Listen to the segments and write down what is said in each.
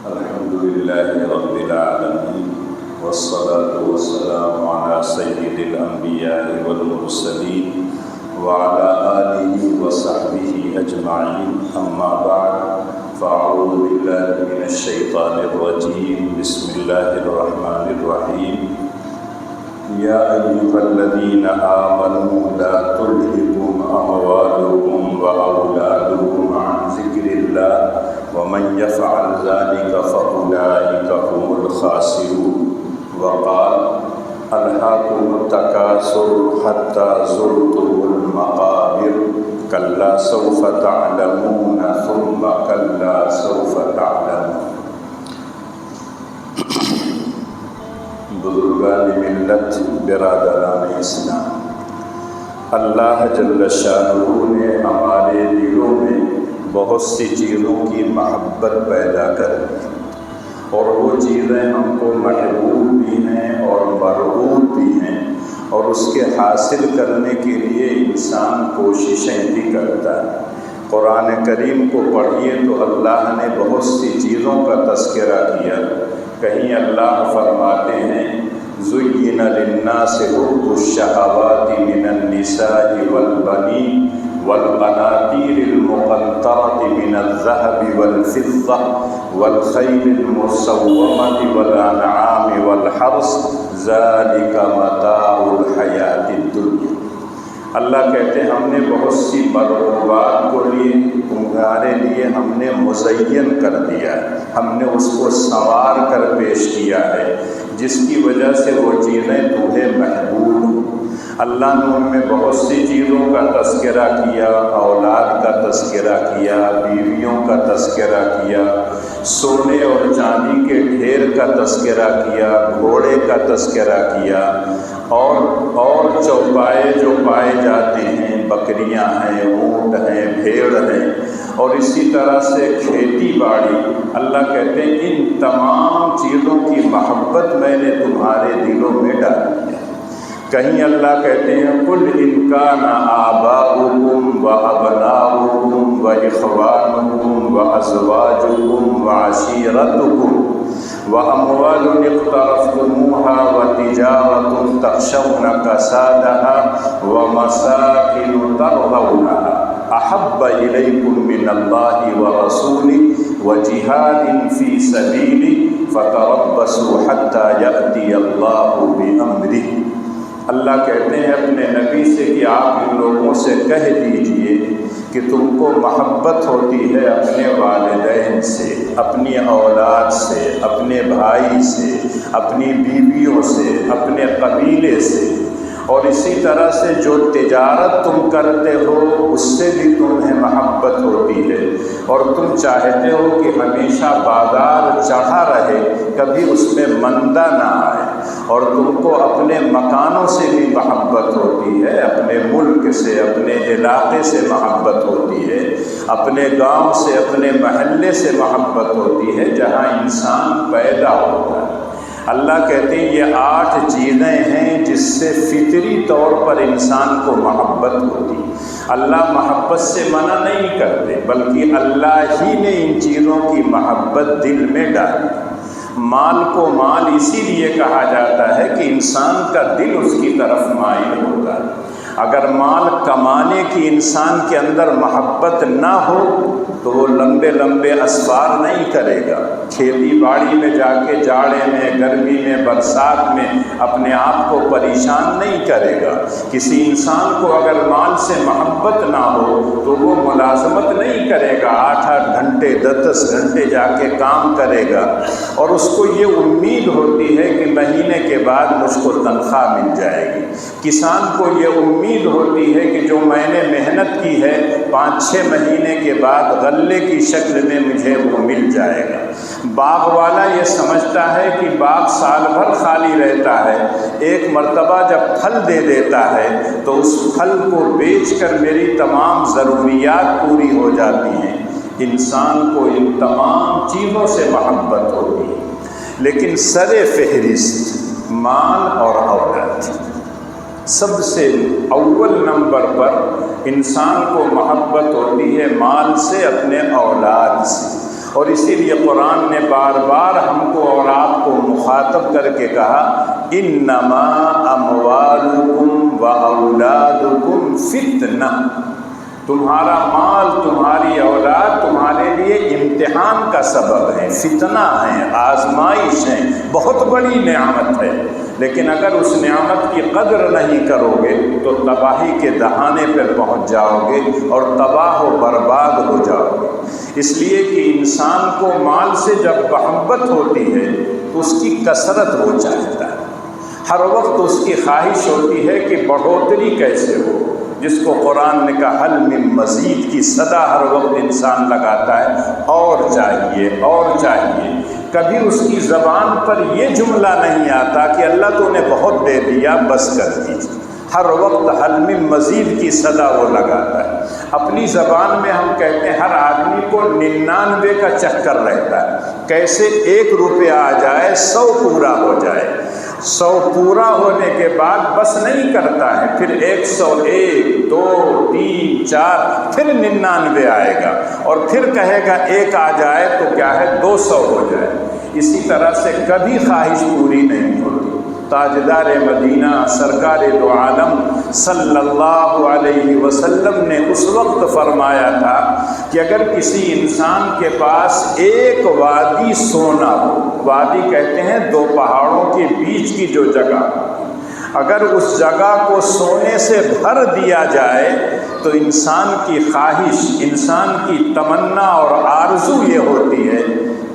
الحمد لله رب العالمين والصلاة والسلام على سيد الأنبياء والمرسلين وعلى آله وصحبه أجمعين. أما بعد فأعوذ بالله من الشيطان الرجيم. بسم الله الرحمن الرحيم. يا أيها الذين آمنوا لا تلهكم أموالكم وأولادكم عن ذكر الله ومن يفعل ذلك فأولئك هم الخاسرون. وقال ألهاكم التكاثر حتى زرتم المقابر كلا سوف تعلمون ثم كلا سوف تعلمون. بزرگان ملت، برادران اسلام، اللہ جل شانہ نے ہمارے دلوں میں بہت سی چیزوں کی محبت پیدا کر دی، اور وہ چیزیں ہم کو محبوب بھی ہیں اور مرغوب بھی ہیں، اور اس کے حاصل کرنے کے لیے انسان کوششیں بھی کرتا ہے۔ قرآن کریم کو پڑھیے تو اللہ نے بہت سی چیزوں کا تذکرہ کیا۔ کہیں اللہ فرماتے ہیں زُيِّنَ لِلنَّاسِ حُبُّ الشَّهَوَاتِ مِنَ النِّسَاءِ وَالْبَنِينَ وَالْقَنَاطِيرِ الْمُقَنطَرَةِ مِنَ الذَّهَبِ وَالْفِضَّةِ وَالْخَيْلِ الْمُسَوَّمَةِ وَالْأَنْعَامِ وَالْحَرْثِ ذَلِكَ مَتَاعُ الْحَيَاةِ الدُّنْيَا۔ اللہ کہتے ہیں ہم نے بہت سی مرغوبات کو لیے تمہارے لیے ہم نے مزین کر دیا ہے، ہم نے اس کو سنوار کر پیش کیا ہے، جس کی وجہ سے وہ چیزیں تمہیں محبوب ہوں۔ اللہ نے ان میں بہت سی چیزوں کا تذکرہ کیا، اولاد کا تذکرہ کیا، بیویوں کا تذکرہ کیا، سونے اور چاندی کے ڈھیر کا تذکرہ کیا، گھوڑے کا تذکرہ کیا، اور چوپائے جو پائے جاتے ہیں، بکریاں ہیں، اونٹ ہیں، بھیڑ ہیں، اور اسی طرح سے کھیتی باڑی۔ اللہ کہتے ہیں ان تمام چیزوں کی محبت میں نے تمہارے دلوں میں ڈالی ہے۔ کہیں اللہ کہتے ہیں قُلْ إِنْ كَانَ آبَاؤُكُمْ وَأَبْنَاؤُكُمْ وَإِخْوَانُكُمْ وَأَزْوَاجُكُمْ وَعَشِيرَتُكُمْ وَأَمْوَالٌ اقْتَرَفْتُمُوهَا وَتِجَارَةٌ تَخْشَوْنَ كَسَادَهَا وَمَسَاكِنُ تَرْضَوْنَهَا أَحَبَّ إِلَيْكُم مِّنَ اللَّهِ وَرَسُولِهِ وَجِهَادٍ فِي سَبِيلِهِ فَتَرَبَّصُوا حَتَّى يَأْتِيَ اللَّهُ بِأَمْرِهِ۔ اللہ کہتے ہیں اپنے نبی سے کہ آپ ان لوگوں سے کہہ دیجئے کہ تم کو محبت ہوتی ہے اپنے والدین سے، اپنی اولاد سے، اپنے بھائی سے، اپنی بیویوں سے، اپنے قبیلے سے، اور اسی طرح سے جو تجارت تم کرتے ہو اس سے بھی تمہیں محبت ہوتی ہے، اور تم چاہتے ہو کہ ہمیشہ بازار چڑھا رہے، کبھی اس میں مندہ نہ آئے، اور تم کو اپنے مکانوں سے بھی محبت ہوتی ہے، اپنے ملک سے، اپنے علاقے سے محبت ہوتی ہے، اپنے گاؤں سے، اپنے محلے سے محبت ہوتی ہے جہاں انسان پیدا ہوتا ہے۔ اللہ کہتے ہیں یہ 8 چیزیں ہیں جس سے فطری طور پر انسان کو محبت ہوتی ہے۔ اللہ محبت سے منع نہیں کرتے، بلکہ اللہ ہی نے ان چیزوں کی محبت دل میں ڈالی۔ مال کو مال اسی لیے کہا جاتا ہے کہ انسان کا دل اس کی طرف مائل ہوتا ہے۔ اگر مال کمانے کی انسان کے اندر محبت نہ ہو تو وہ لمبے لمبے اسفار نہیں کرے گا، کھیتی باڑی میں جا کے جاڑے میں، گرمی میں، برسات میں اپنے آپ کو پریشان نہیں کرے گا۔ کسی انسان کو اگر مال سے محبت نہ ہو تو وہ ملازمت نہیں کرے گا، 8 گھنٹے 10 گھنٹے جا کے کام کرے گا، اور اس کو یہ امید ہوتی ہے کہ مہینے کے بعد مجھ کو تنخواہ مل جائے گی۔ کسان کو یہ امید ہوتی ہے کہ جو میں نے محنت کی ہے 5-6 مہینے کے بعد غلے کی شکل میں مجھے وہ مل جائے گا۔ باغ والا یہ سمجھتا ہے کہ باغ سال بھر خالی رہتا ہے، ایک مرتبہ جب پھل دے دیتا ہے تو اس پھل کو بیچ کر میری تمام ضروریات پوری ہو جاتی ہیں۔ انسان کو ان تمام چیزوں سے محبت ہوتی ہے، لیکن سر فہرست مال اور اولاد۔ سب سے اول نمبر پر انسان کو محبت ہوتی ہے مال سے، اپنے اولاد سے، اور اسی لیے قرآن نے بار بار ہم کو اور آپ کو مخاطب کر کے کہا انما اموالکم و اولادکم فتنہ، تمہارا مال تمہاری اولاد تمہارے لیے امتحان کا سبب ہے، فتنہ ہے، آزمائش ہے، بہت بڑی نعمت ہے، لیکن اگر اس نعمت کی قدر نہیں کرو گے تو تباہی کے دہانے پر پہنچ جاؤ گے اور تباہ و برباد ہو جاؤ گے۔ اس لیے کہ انسان کو مال سے جب محبت ہوتی ہے تو اس کی کثرت وہ چاہتا ہے، ہر وقت اس کی خواہش ہوتی ہے کہ بڑھوتری کیسے ہو، جس کو قرآن نے کہا حل من مزید کی صدا ہر وقت انسان لگاتا ہے، اور چاہیے اور چاہیے۔ کبھی اس کی زبان پر یہ جملہ نہیں آتا کہ اللہ تو نے بہت دے دیا بس کر دیجیے، ہر وقت حل من مزید کی صدا وہ لگاتا ہے۔ اپنی زبان میں ہم کہتے ہیں ہر آدمی کو 99 کا چکر رہتا ہے، کیسے 1 روپیہ آ جائے 100 پورا ہو جائے، 100 پورا ہونے کے بعد بس نہیں کرتا ہے، پھر 101 2 3 4 پھر 99 آئے گا، اور پھر کہے گا 1 آ جائے تو کیا ہے 200 ہو جائے۔ اسی طرح سے کبھی خواہش پوری نہیں ہوتی۔ تاجدار مدینہ سرکار دو عالم صلی اللہ علیہ وسلم نے اس وقت فرمایا تھا کہ اگر کسی انسان کے پاس ایک وادی سونا ہو، وادی کہتے ہیں 2 پہاڑوں کے بیچ کی جو جگہ، اگر اس جگہ کو سونے سے بھر دیا جائے تو انسان کی خواہش، انسان کی تمنا اور آرزو یہ ہوتی ہے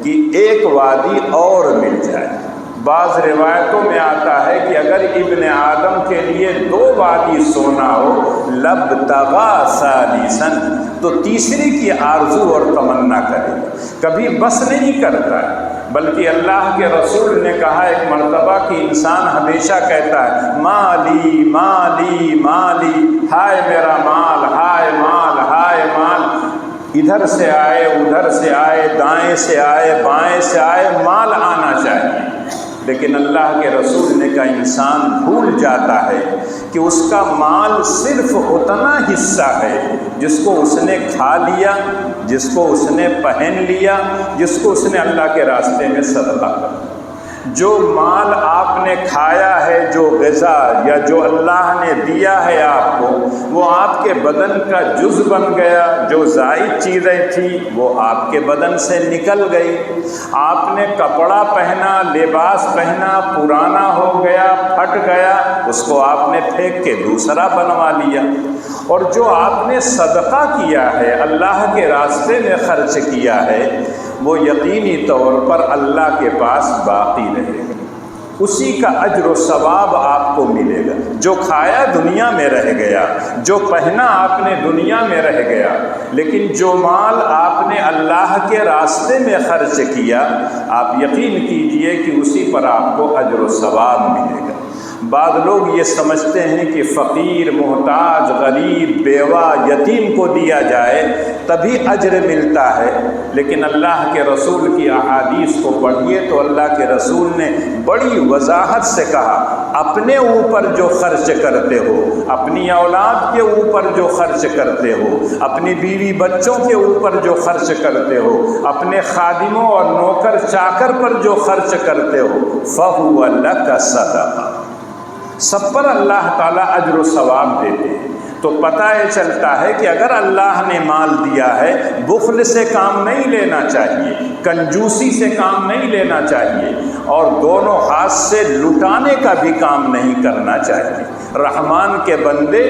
کہ ایک وادی اور مل جائے۔ بعض روایتوں میں آتا ہے کہ اگر ابن آدم کے لیے 2 وادی سونا ہو لابتغى ثالثا، تو تیسری کی آرزو اور تمنا کرے، کبھی بس نہیں کرتا ہے۔ بلکہ اللہ کے رسول نے کہا ایک مرتبہ کہ انسان ہمیشہ کہتا ہے مالی مالی مالی، ہائے میرا مال، ہائے مال، ہائے مال، ادھر سے آئے ادھر سے آئے، دائیں سے آئے بائیں سے آئے، مال آنا چاہیے۔ لیکن اللہ کے رسول نے کہا انسان بھول جاتا ہے کہ اس کا مال صرف اتنا حصہ ہے جس کو اس نے کھا لیا، جس کو اس نے پہن لیا، جس کو اس نے اللہ کے راستے میں صدقہ کر۔ جو مال آپ نے کھایا ہے، جو غذا یا جو اللہ نے دیا ہے آپ کو، وہ آپ کے بدن کا جز بن گیا، جو زائد چیزیں تھیں وہ آپ کے بدن سے نکل گئی۔ آپ نے کپڑا پہنا، لباس پہنا، پرانا ہو گیا، پھٹ گیا، اس کو آپ نے پھینک کے دوسرا بنوا لیا۔ اور جو آپ نے صدقہ کیا ہے، اللہ کے راستے میں خرچ کیا ہے، وہ یقینی طور پر اللہ کے پاس باقی رہے گا، اسی کا اجر و ثواب آپ کو ملے گا۔ جو کھایا دنیا میں رہ گیا، جو پہنا آپ نے دنیا میں رہ گیا، لیکن جو مال آپ نے اللہ کے راستے میں خرچ کیا، آپ یقین کیجئے کہ اسی پر آپ کو اجر و ثواب ملے گا۔ بعض لوگ یہ سمجھتے ہیں کہ فقیر، محتاج، غریب، بیوہ، یتیم کو دیا جائے تبھی اجر ملتا ہے، لیکن اللہ کے رسول کی احادیث کو پڑھیے تو اللہ کے رسول نے بڑی وضاحت سے کہا اپنے اوپر جو خرچ کرتے ہو، اپنی اولاد کے اوپر جو خرچ کرتے ہو، اپنی بیوی بچوں کے اوپر جو خرچ کرتے ہو، اپنے خادموں اور نوکر چاکر پر جو خرچ کرتے ہو، فَهُوَ لَكَ صَدَقَةٌ، سب پر اللہ تعالیٰ اجر و ثواب دیتے ہیں۔ تو پتہ یہ چلتا ہے کہ اگر اللہ نے مال دیا ہے، بخل سے کام نہیں لینا چاہیے، کنجوسی سے کام نہیں لینا چاہیے، اور دونوں ہاتھ سے لٹانے کا بھی کام نہیں کرنا چاہیے۔ رحمان کے بندے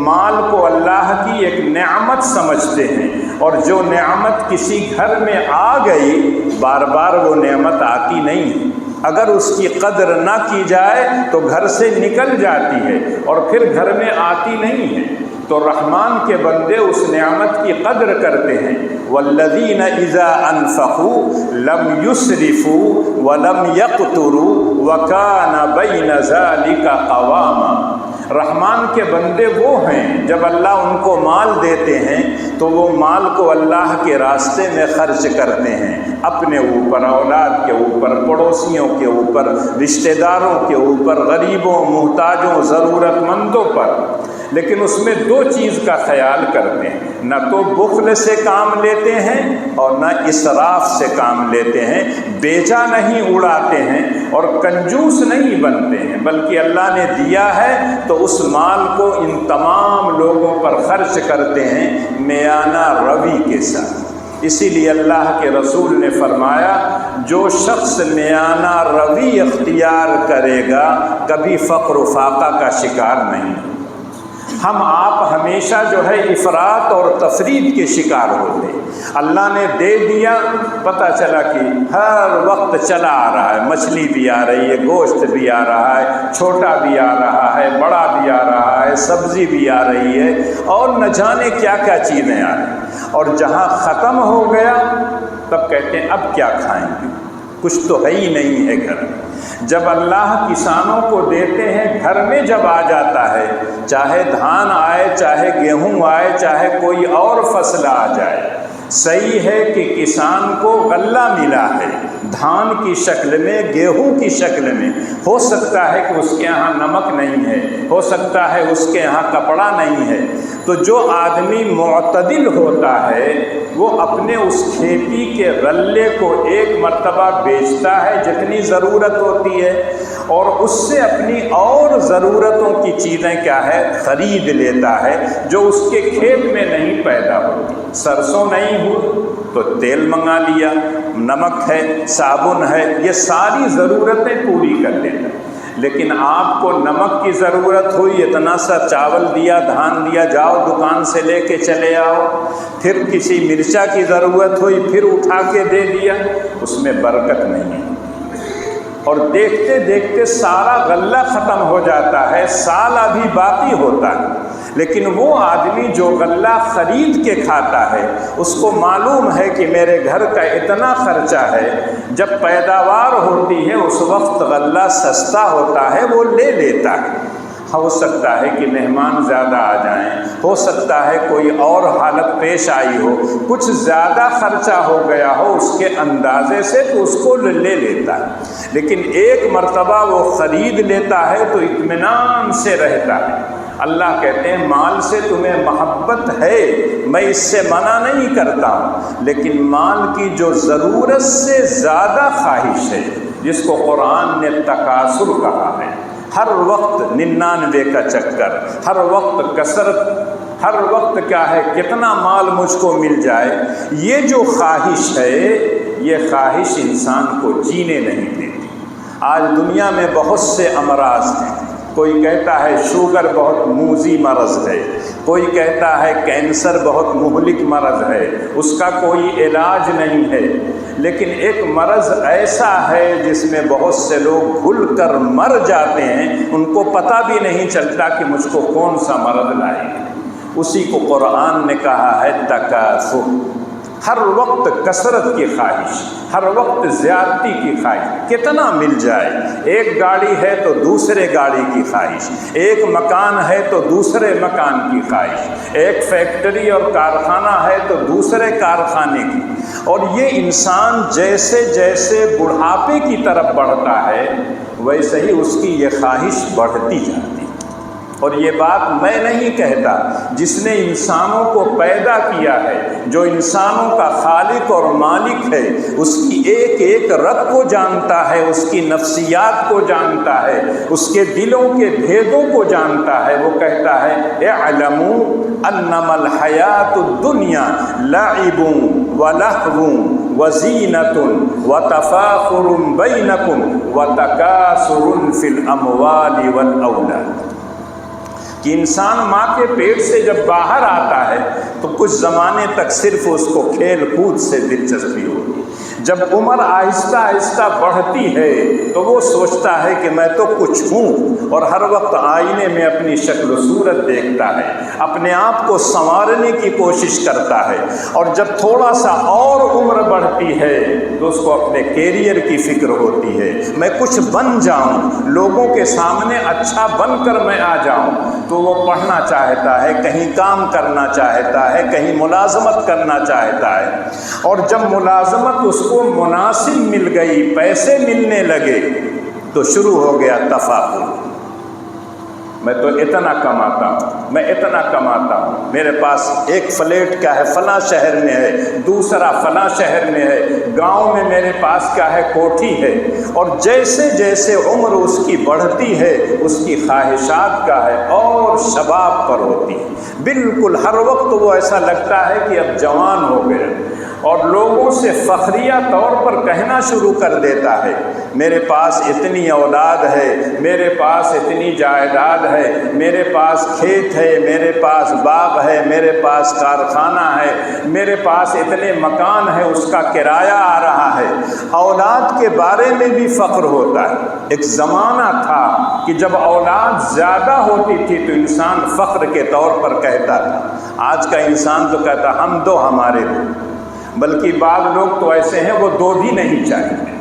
مال کو اللہ کی ایک نعمت سمجھتے ہیں، اور جو نعمت کسی گھر میں آ گئی بار بار وہ نعمت آتی نہیں ہے۔ اگر اس کی قدر نہ کی جائے تو گھر سے نکل جاتی ہے اور پھر گھر میں آتی نہیں ہے۔ تو رحمان کے بندے اس نعمت کی قدر کرتے ہیں۔ والذین اذا انفقوا لم یسرفوا ولم یقتروا وکان بین ذلک قواما۔ رحمان کے بندے وہ ہیں جب اللہ ان کو مال دیتے ہیں تو وہ مال کو اللہ کے راستے میں خرچ کرتے ہیں، اپنے اوپر، اولاد کے اوپر، پڑوسیوں کے اوپر، رشتہ داروں کے اوپر، غریبوں، محتاجوں، ضرورت مندوں پر۔ لیکن اس میں دو چیز کا خیال کرتے ہیں، نہ تو بخل سے کام لیتے ہیں اور نہ اسراف سے کام لیتے ہیں، بیجا نہیں اڑاتے ہیں اور کنجوس نہیں بنتے ہیں، بلکہ اللہ نے دیا ہے تو اس مال کو ان تمام لوگوں پر خرچ کرتے ہیں میانہ روی کے ساتھ۔ اسی لیے اللہ کے رسول نے فرمایا جو شخص میانہ روی اختیار کرے گا کبھی فقر و فاقہ کا شکار نہیں۔ ہم آپ ہمیشہ جو ہے افراط اور تفرید کے شکار ہوتے ہیں۔ اللہ نے دے دیا، پتہ چلا کہ ہر وقت چلا آ رہا ہے، مچھلی بھی آ رہی ہے، گوشت بھی آ رہا ہے، چھوٹا بھی آ رہا ہے، بڑا بھی آ رہا ہے، سبزی بھی آ رہی ہے اور نہ جانے کیا کیا چیزیں آ رہی ہیں، اور جہاں ختم ہو گیا تب کہتے ہیں اب کیا کھائیں گے، کچھ تو ہے ہی نہیں ہے گھر میں۔ جب اللہ کسانوں کو دیتے ہیں، گھر میں جب آ جاتا ہے، چاہے دھان آئے، چاہے گیہوں آئے، چاہے کوئی اور فصل آ جائے، صحیح ہے کہ کسان کو غلہ ملا ہے دھان کی شکل میں، گیہوں کی شکل میں، ہو سکتا ہے کہ اس کے یہاں نمک نہیں ہے، ہو سکتا ہے اس کے یہاں کپڑا نہیں ہے، تو جو آدمی معتدل ہوتا ہے وہ اپنے اس کھیتی کے غلے کو ایک مرتبہ بیچتا ہے جتنی ضرورت ہوتی ہے، اور اس سے اپنی اور ضرورتوں کی چیزیں کیا ہے خرید لیتا ہے جو اس کے کھیت میں نہیں پیدا ہوتی۔ سرسوں نہیں ہوئی تو تیل منگا لیا، نمک ہے، صابن ہے، یہ ساری ضرورتیں پوری کر لیتا۔ لیکن آپ کو نمک کی ضرورت ہوئی، اتنا سا چاول دیا، دھان دیا، جاؤ دکان سے لے کے چلے آؤ، پھر کسی مرچا کی ضرورت ہوئی، پھر اٹھا کے دے دیا، اس میں برکت نہیں ہے، اور دیکھتے دیکھتے سارا غلہ ختم ہو جاتا ہے، سال ابھی باقی ہوتا ہے۔ لیکن وہ آدمی جو غلہ خرید کے کھاتا ہے اس کو معلوم ہے کہ میرے گھر کا اتنا خرچہ ہے، جب پیداوار ہوتی ہے اس وقت غلہ سستا ہوتا ہے، وہ لے لیتا ہے۔ ہو سکتا ہے کہ مہمان زیادہ آ جائیں، ہو سکتا ہے کوئی اور حالت پیش آئی ہو، کچھ زیادہ خرچہ ہو گیا ہو اس کے اندازے سے، تو اس کو لے لیتا ہے۔ لیکن ایک مرتبہ وہ خرید لیتا ہے تو اطمینان سے رہتا ہے۔ اللہ کہتے ہیں مال سے تمہیں محبت ہے، میں اس سے منع نہیں کرتا ہوں، لیکن مال کی جو ضرورت سے زیادہ خواہش ہے، جس کو قرآن نے تکاثر کہا ہے، ہر وقت 99 کا چکر، ہر وقت کثرت، ہر وقت کیا ہے کتنا مال مجھ کو مل جائے، یہ جو خواہش ہے یہ خواہش انسان کو جینے نہیں دیتی۔ آج دنیا میں بہت سے امراض ہیں، کوئی کہتا ہے شوگر بہت موذی مرض ہے، کوئی کہتا ہے کینسر بہت مہلک مرض ہے، اس کا کوئی علاج نہیں ہے، لیکن ایک مرض ایسا ہے جس میں بہت سے لوگ گھل کر مر جاتے ہیں، ان کو پتہ بھی نہیں چلتا کہ مجھ کو کون سا مرض لائے۔ اسی کو قرآن نے کہا ہے تکاثر، ہر وقت کثرت کی خواہش، ہر وقت زیادتی کی خواہش، کتنا مل جائے، ایک گاڑی ہے تو دوسرے گاڑی کی خواہش، ایک مکان ہے تو دوسرے مکان کی خواہش، ایک فیکٹری اور کارخانہ ہے تو دوسرے کارخانے کی، اور یہ انسان جیسے جیسے بڑھاپے کی طرف بڑھتا ہے ویسے ہی اس کی یہ خواہش بڑھتی جاتی ہے۔ اور یہ بات میں نہیں کہتا، جس نے انسانوں کو پیدا کیا ہے، جو انسانوں کا خالق اور مالک ہے، اس کی ایک ایک رگ کو جانتا ہے، اس کی نفسیات کو جانتا ہے، اس کے دلوں کے بھیدوں کو جانتا ہے، وہ کہتا ہے اعلموا انما الحیات الدنیا لعب ولہو وزینۃ وتفاخر بینکم وتکاثر فی الاموال والاولاد، کہ انسان ماں کے پیٹ سے جب باہر آتا ہے تو کچھ زمانے تک صرف اس کو کھیل کود سے دلچسپی ہوتی ہے، جب عمر آہستہ آہستہ بڑھتی ہے تو وہ سوچتا ہے کہ میں تو کچھ ہوں، اور ہر وقت آئینے میں اپنی شکل و صورت دیکھتا ہے، اپنے آپ کو سنوارنے کی کوشش کرتا ہے، اور جب تھوڑا سا اور عمر بڑھتی ہے تو اس کو اپنے کیریئر کی فکر ہوتی ہے، میں کچھ بن جاؤں، لوگوں کے سامنے اچھا بن کر میں آ جاؤں، تو وہ پڑھنا چاہتا ہے، کہیں کام کرنا چاہتا ہے، کہیں ملازمت کرنا چاہتا ہے، اور جب ملازمت اس کو مناسب مل گئی، پیسے ملنے لگے، تو شروع ہو گیا تفاخر، میں تو اتنا کماتا ہوں، میں اتنا کماتا ہوں، میرے پاس ایک فلیٹ کیا ہے فلاں شہر میں ہے، دوسرا فلاں شہر میں ہے، گاؤں میں میرے پاس کیا ہے کوٹھی ہے۔ اور جیسے جیسے عمر اس کی بڑھتی ہے اس کی خواہشات کا ہے اور شباب پر ہوتی ہے، بالکل ہر وقت وہ ایسا لگتا ہے کہ اب جوان ہو گئے، اور لوگوں سے فخریہ طور پر کہنا شروع کر دیتا ہے میرے پاس اتنی اولاد ہے، میرے پاس اتنی جائیداد ہے، میرے پاس کھیت ہے، میرے پاس باغ ہے، میرے پاس کارخانہ ہے، میرے پاس اتنے مکان ہے، اس کا کرایہ آ رہا ہے۔ اولاد کے بارے میں بھی فخر ہوتا ہے۔ ایک زمانہ تھا کہ جب اولاد زیادہ ہوتی تھی تو انسان فخر کے طور پر کہتا تھا، آج کا انسان تو کہتا ہم دو ہمارے دو، بلکہ بعض لوگ تو ایسے ہیں وہ دو بھی نہیں چاہتے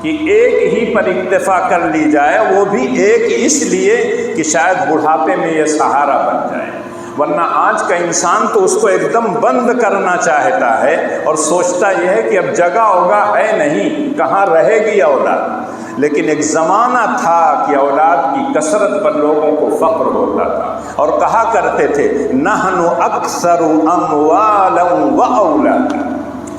کہ ایک ہی پر اکتفا کر لی جائے، وہ بھی ایک اس لیے کہ شاید بڑھاپے میں یہ سہارا بن جائے، ورنہ آج کا انسان تو اس کو ایک دم بند کرنا چاہتا ہے اور سوچتا یہ ہے کہ اب جگہ ہوگا ہے نہیں، کہاں رہے گی اولاد۔ لیکن ایک زمانہ تھا کہ اولاد کی کثرت پر لوگوں کو فخر ہوتا تھا اور کہا کرتے تھے نحن اکثر اموالا و اولادا،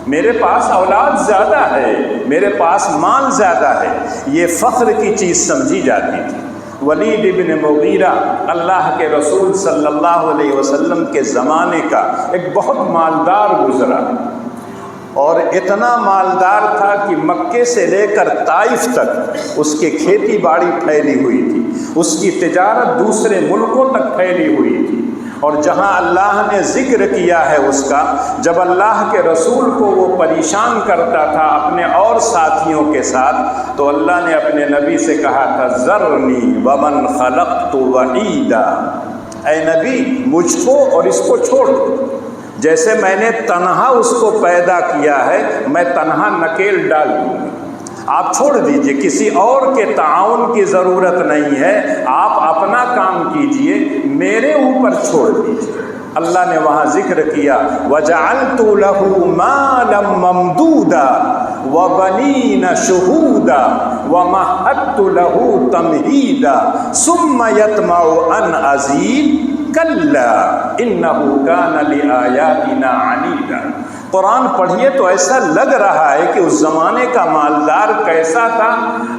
میرے پاس اولاد زیادہ ہے، میرے پاس مال زیادہ ہے، یہ فخر کی چیز سمجھی جاتی تھی۔ ولید بن مغیرہ اللہ کے رسول صلی اللہ علیہ وسلم کے زمانے کا ایک بہت مالدار گزرا، اور اتنا مالدار تھا کہ مکے سے لے کر طائف تک اس کے کھیتی باڑی پھیلی ہوئی تھی، اس کی تجارت دوسرے ملکوں تک پھیلی ہوئی تھی، اور جہاں اللہ نے ذکر کیا ہے اس کا، جب اللہ کے رسول کو وہ پریشان کرتا تھا اپنے اور ساتھیوں کے ساتھ، تو اللہ نے اپنے نبی سے کہا تھا ذرنی ومن خلقت وحیدا، اے نبی مجھ کو اور اس کو چھوڑ دو، جیسے میں نے تنہا اس کو پیدا کیا ہے میں تنہا نکیل ڈال دوں گا، آپ چھوڑ دیجئے، کسی اور کے تعاون کی ضرورت نہیں ہے، آپ اپنا کام کیجئے، میرے اوپر چھوڑ دیجئے۔ اللہ نے وہاں ذکر کیا وَجَعَلْتُ لَهُ مَالًا مَمْدُودًا وَبَنِينَ شُهُودًا وَمَهَّدتُّ لَهُ تَمْهِيدًا ثُمَّ يَطْمَعُ أَنْ أَزِيدَ کلا انہ کان لآیاتنا عنیدا۔ قرآن پڑھیے تو ایسا لگ رہا ہے کہ اس زمانے کا مالدار کیسا تھا۔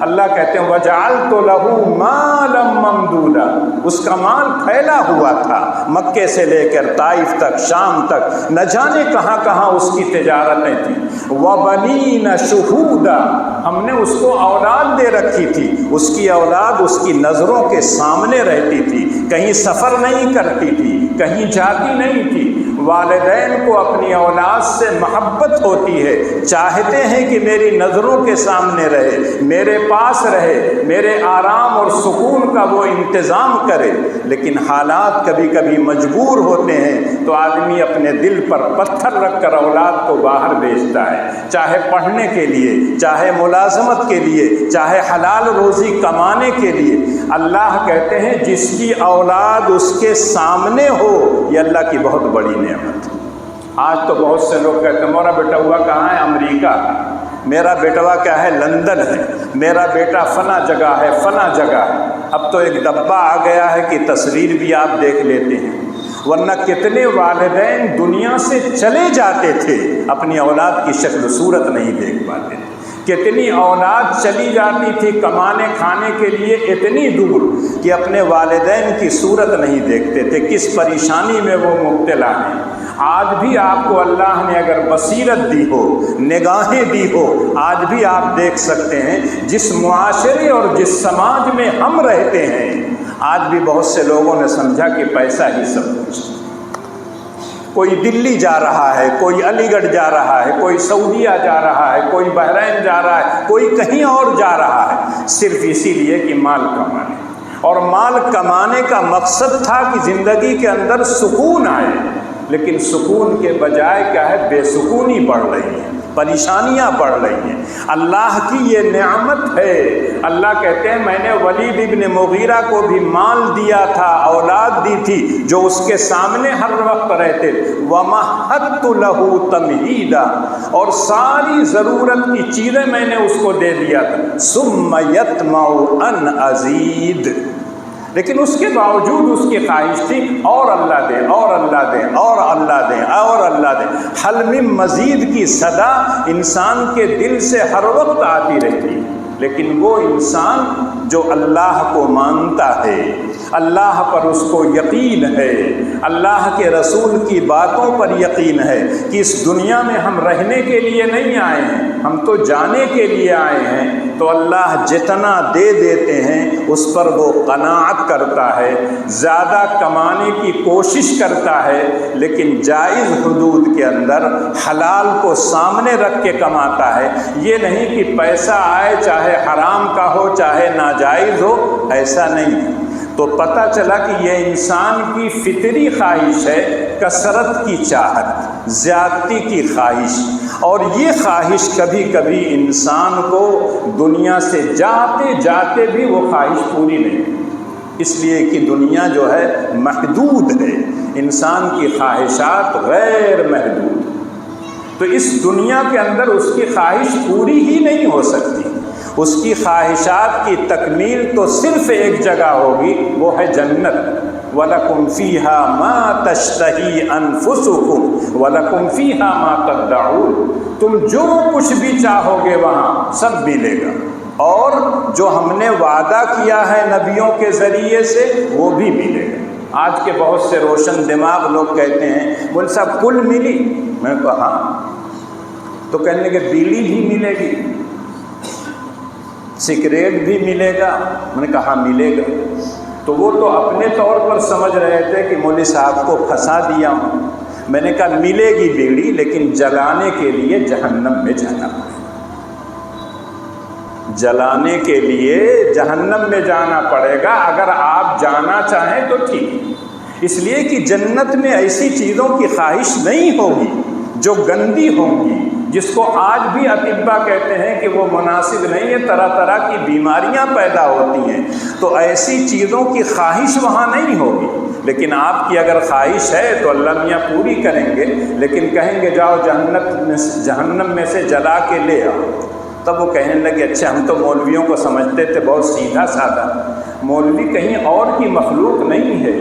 اللہ کہتے ہیں وجعلت له مالا ممدودا، اس کا مال پھیلا ہوا تھا، مکے سے لے کر طائف تک، شام تک، نہ جانے کہاں کہاں اس کی تجارتیں تھیں۔ وبنین شہودا، ہم نے اس کو اولاد دے رکھی تھی، اس کی اولاد اس کی نظروں کے سامنے رہتی تھی، کہیں سفر نہیں کرتی تھی، کہیں جاتی نہیں تھی۔ والدین کو اپنی اولاد سے محبت ہوتی ہے، چاہتے ہیں کہ میری نظروں کے سامنے رہے، میرے پاس رہے، میرے آرام اور سکون کا وہ انتظام کرے، لیکن حالات کبھی کبھی مجبور ہوتے ہیں تو آدمی اپنے دل پر پتھر رکھ کر اولاد کو باہر بھیجتا ہے، چاہے پڑھنے کے لیے، چاہے ملازمت کے لیے، چاہے حلال روزی کمانے کے لیے۔ اللہ کہتے ہیں جس کی اولاد اس کے سامنے ہو یہ اللہ کی بہت بڑی نعمت ہے۔ آج تو بہت سے لوگ کہتے ہیں میرا بیٹا ہوا کہاں ہے، امریکہ، میرا بیٹوا کیا ہے لندن ہے، میرا بیٹا فلاں جگہ ہے فلاں جگہ ہے۔ اب تو ایک ڈبہ آ گیا ہے کہ تصویر بھی آپ دیکھ لیتے ہیں، ورنہ کتنے والدین دنیا سے چلے جاتے تھے اپنی اولاد کی شکل صورت نہیں دیکھ پاتے تھے، کتنی اولاد چلی جاتی تھی کمانے کھانے کے لیے اتنی دور کہ اپنے والدین کی صورت نہیں دیکھتے تھے، کس پریشانی میں وہ مبتلا ہیں۔ آج بھی آپ کو اللہ نے اگر بصیرت دی ہو، نگاہیں دی ہو، آج بھی آپ دیکھ سکتے ہیں جس معاشرے اور جس سماج میں ہم رہتے ہیں، آج بھی بہت سے لوگوں نے سمجھا کہ پیسہ ہی سب کچھ۔ کوئی دلی جا رہا ہے، کوئی علی گڑھ جا رہا ہے، کوئی سعودیہ جا رہا ہے، کوئی بحرین جا رہا ہے، کوئی کہیں اور جا رہا ہے، صرف اسی لیے کہ مال کمانے، اور مال کمانے کا مقصد تھا کہ زندگی کے اندر سکون آئے، لیکن سکون کے بجائے کیا ہے بے سکونی بڑھ رہی ہے، پریشانیاں بڑھ رہی ہیں۔ اللہ کی یہ نعمت ہے۔ اللہ کہتے ہیں میں نے ولید ابن مغیرہ کو بھی مال دیا تھا، اولاد دی تھی جو اس کے سامنے ہر وقت رہتے، وَمَهَّدتُّ لَهُ تَمْهِيدًا، اور ساری ضرورت کی چیزیں میں نے اس کو دے دیا تھا۔ ثُمَّ يَطْمَعُ أَنْ أَزِيدَ، لیکن اس کے باوجود اس کی خواہش تھی اور اللہ دے، اور اللہ دے، اور اللہ دے، اور اللہ دے۔ حل من مزید کی صدا انسان کے دل سے ہر وقت آتی رہتی، لیکن وہ انسان جو اللہ کو مانتا ہے، اللہ پر اس کو یقین ہے، اللہ کے رسول کی باتوں پر یقین ہے کہ اس دنیا میں ہم رہنے کے لیے نہیں آئے ہیں، ہم تو جانے کے لیے آئے ہیں، تو اللہ جتنا دے دیتے ہیں اس پر وہ قناعت کرتا ہے، زیادہ کمانے کی کوشش کرتا ہے، لیکن جائز حدود کے اندر حلال کو سامنے رکھ کے کماتا ہے۔ یہ نہیں کہ پیسہ آئے چاہے حرام کا ہو چاہے ناجائز ہو، ایسا نہیں ہے۔ تو پتہ چلا کہ یہ انسان کی فطری خواہش ہے، کثرت کی چاہت، زیادتی کی خواہش، اور یہ خواہش کبھی کبھی انسان کو دنیا سے جاتے جاتے بھی وہ خواہش پوری نہیں، اس لیے کہ دنیا جو ہے محدود ہے، انسان کی خواہشات غیر محدود، تو اس دنیا کے اندر اس کی خواہش پوری ہی نہیں ہو سکتی۔ اس کی خواہشات کی تکمیل تو صرف ایک جگہ ہوگی، وہ ہے جنت۔ وَلَكُمْ فِيهَا مَا تَشْتَهِي أَنفُسُكُمْ وَلَكُمْ فِيهَا مَا تَدَّعُونَ، تم جو کچھ بھی چاہو گے وہاں سب ملے گا، اور جو ہم نے وعدہ کیا ہے نبیوں کے ذریعے سے وہ بھی ملے گا۔ آج کے بہت سے روشن دماغ لوگ کہتے ہیں مول صاحب کل ملی، میں نے کہا ہاں، تو کہنے کہ بیڑی بھی ملے گی، سگریٹ بھی ملے گا، میں نے کہا ملے گا۔ تو وہ تو اپنے طور پر سمجھ رہے تھے کہ مولوی صاحب کو پھنسا دیا ہوں۔ میں نے کہا ملے گی بیڑی، لیکن جلانے کے لیے جہنم میں جانا پڑے گا، جلانے کے لیے جہنم میں جانا پڑے گا۔ اگر آپ جانا چاہیں تو ٹھیک، اس لیے کہ جنت میں ایسی چیزوں کی خواہش نہیں ہوگی جو گندی ہوں گی، جس کو آج بھی اطباء کہتے ہیں کہ وہ مناسب نہیں ہے، طرح طرح کی بیماریاں پیدا ہوتی ہیں، تو ایسی چیزوں کی خواہش وہاں نہیں ہوگی۔ لیکن آپ کی اگر خواہش ہے تو اللہ میاں پوری کریں گے، لیکن کہیں گے جاؤ جہنم میں سے جلا کے لے آؤ۔ تب وہ کہنے لگے اچھا ہم تو مولویوں کو سمجھتے تھے بہت سیدھا سادہ، مولوی کہیں اور کی مخلوق نہیں ہے،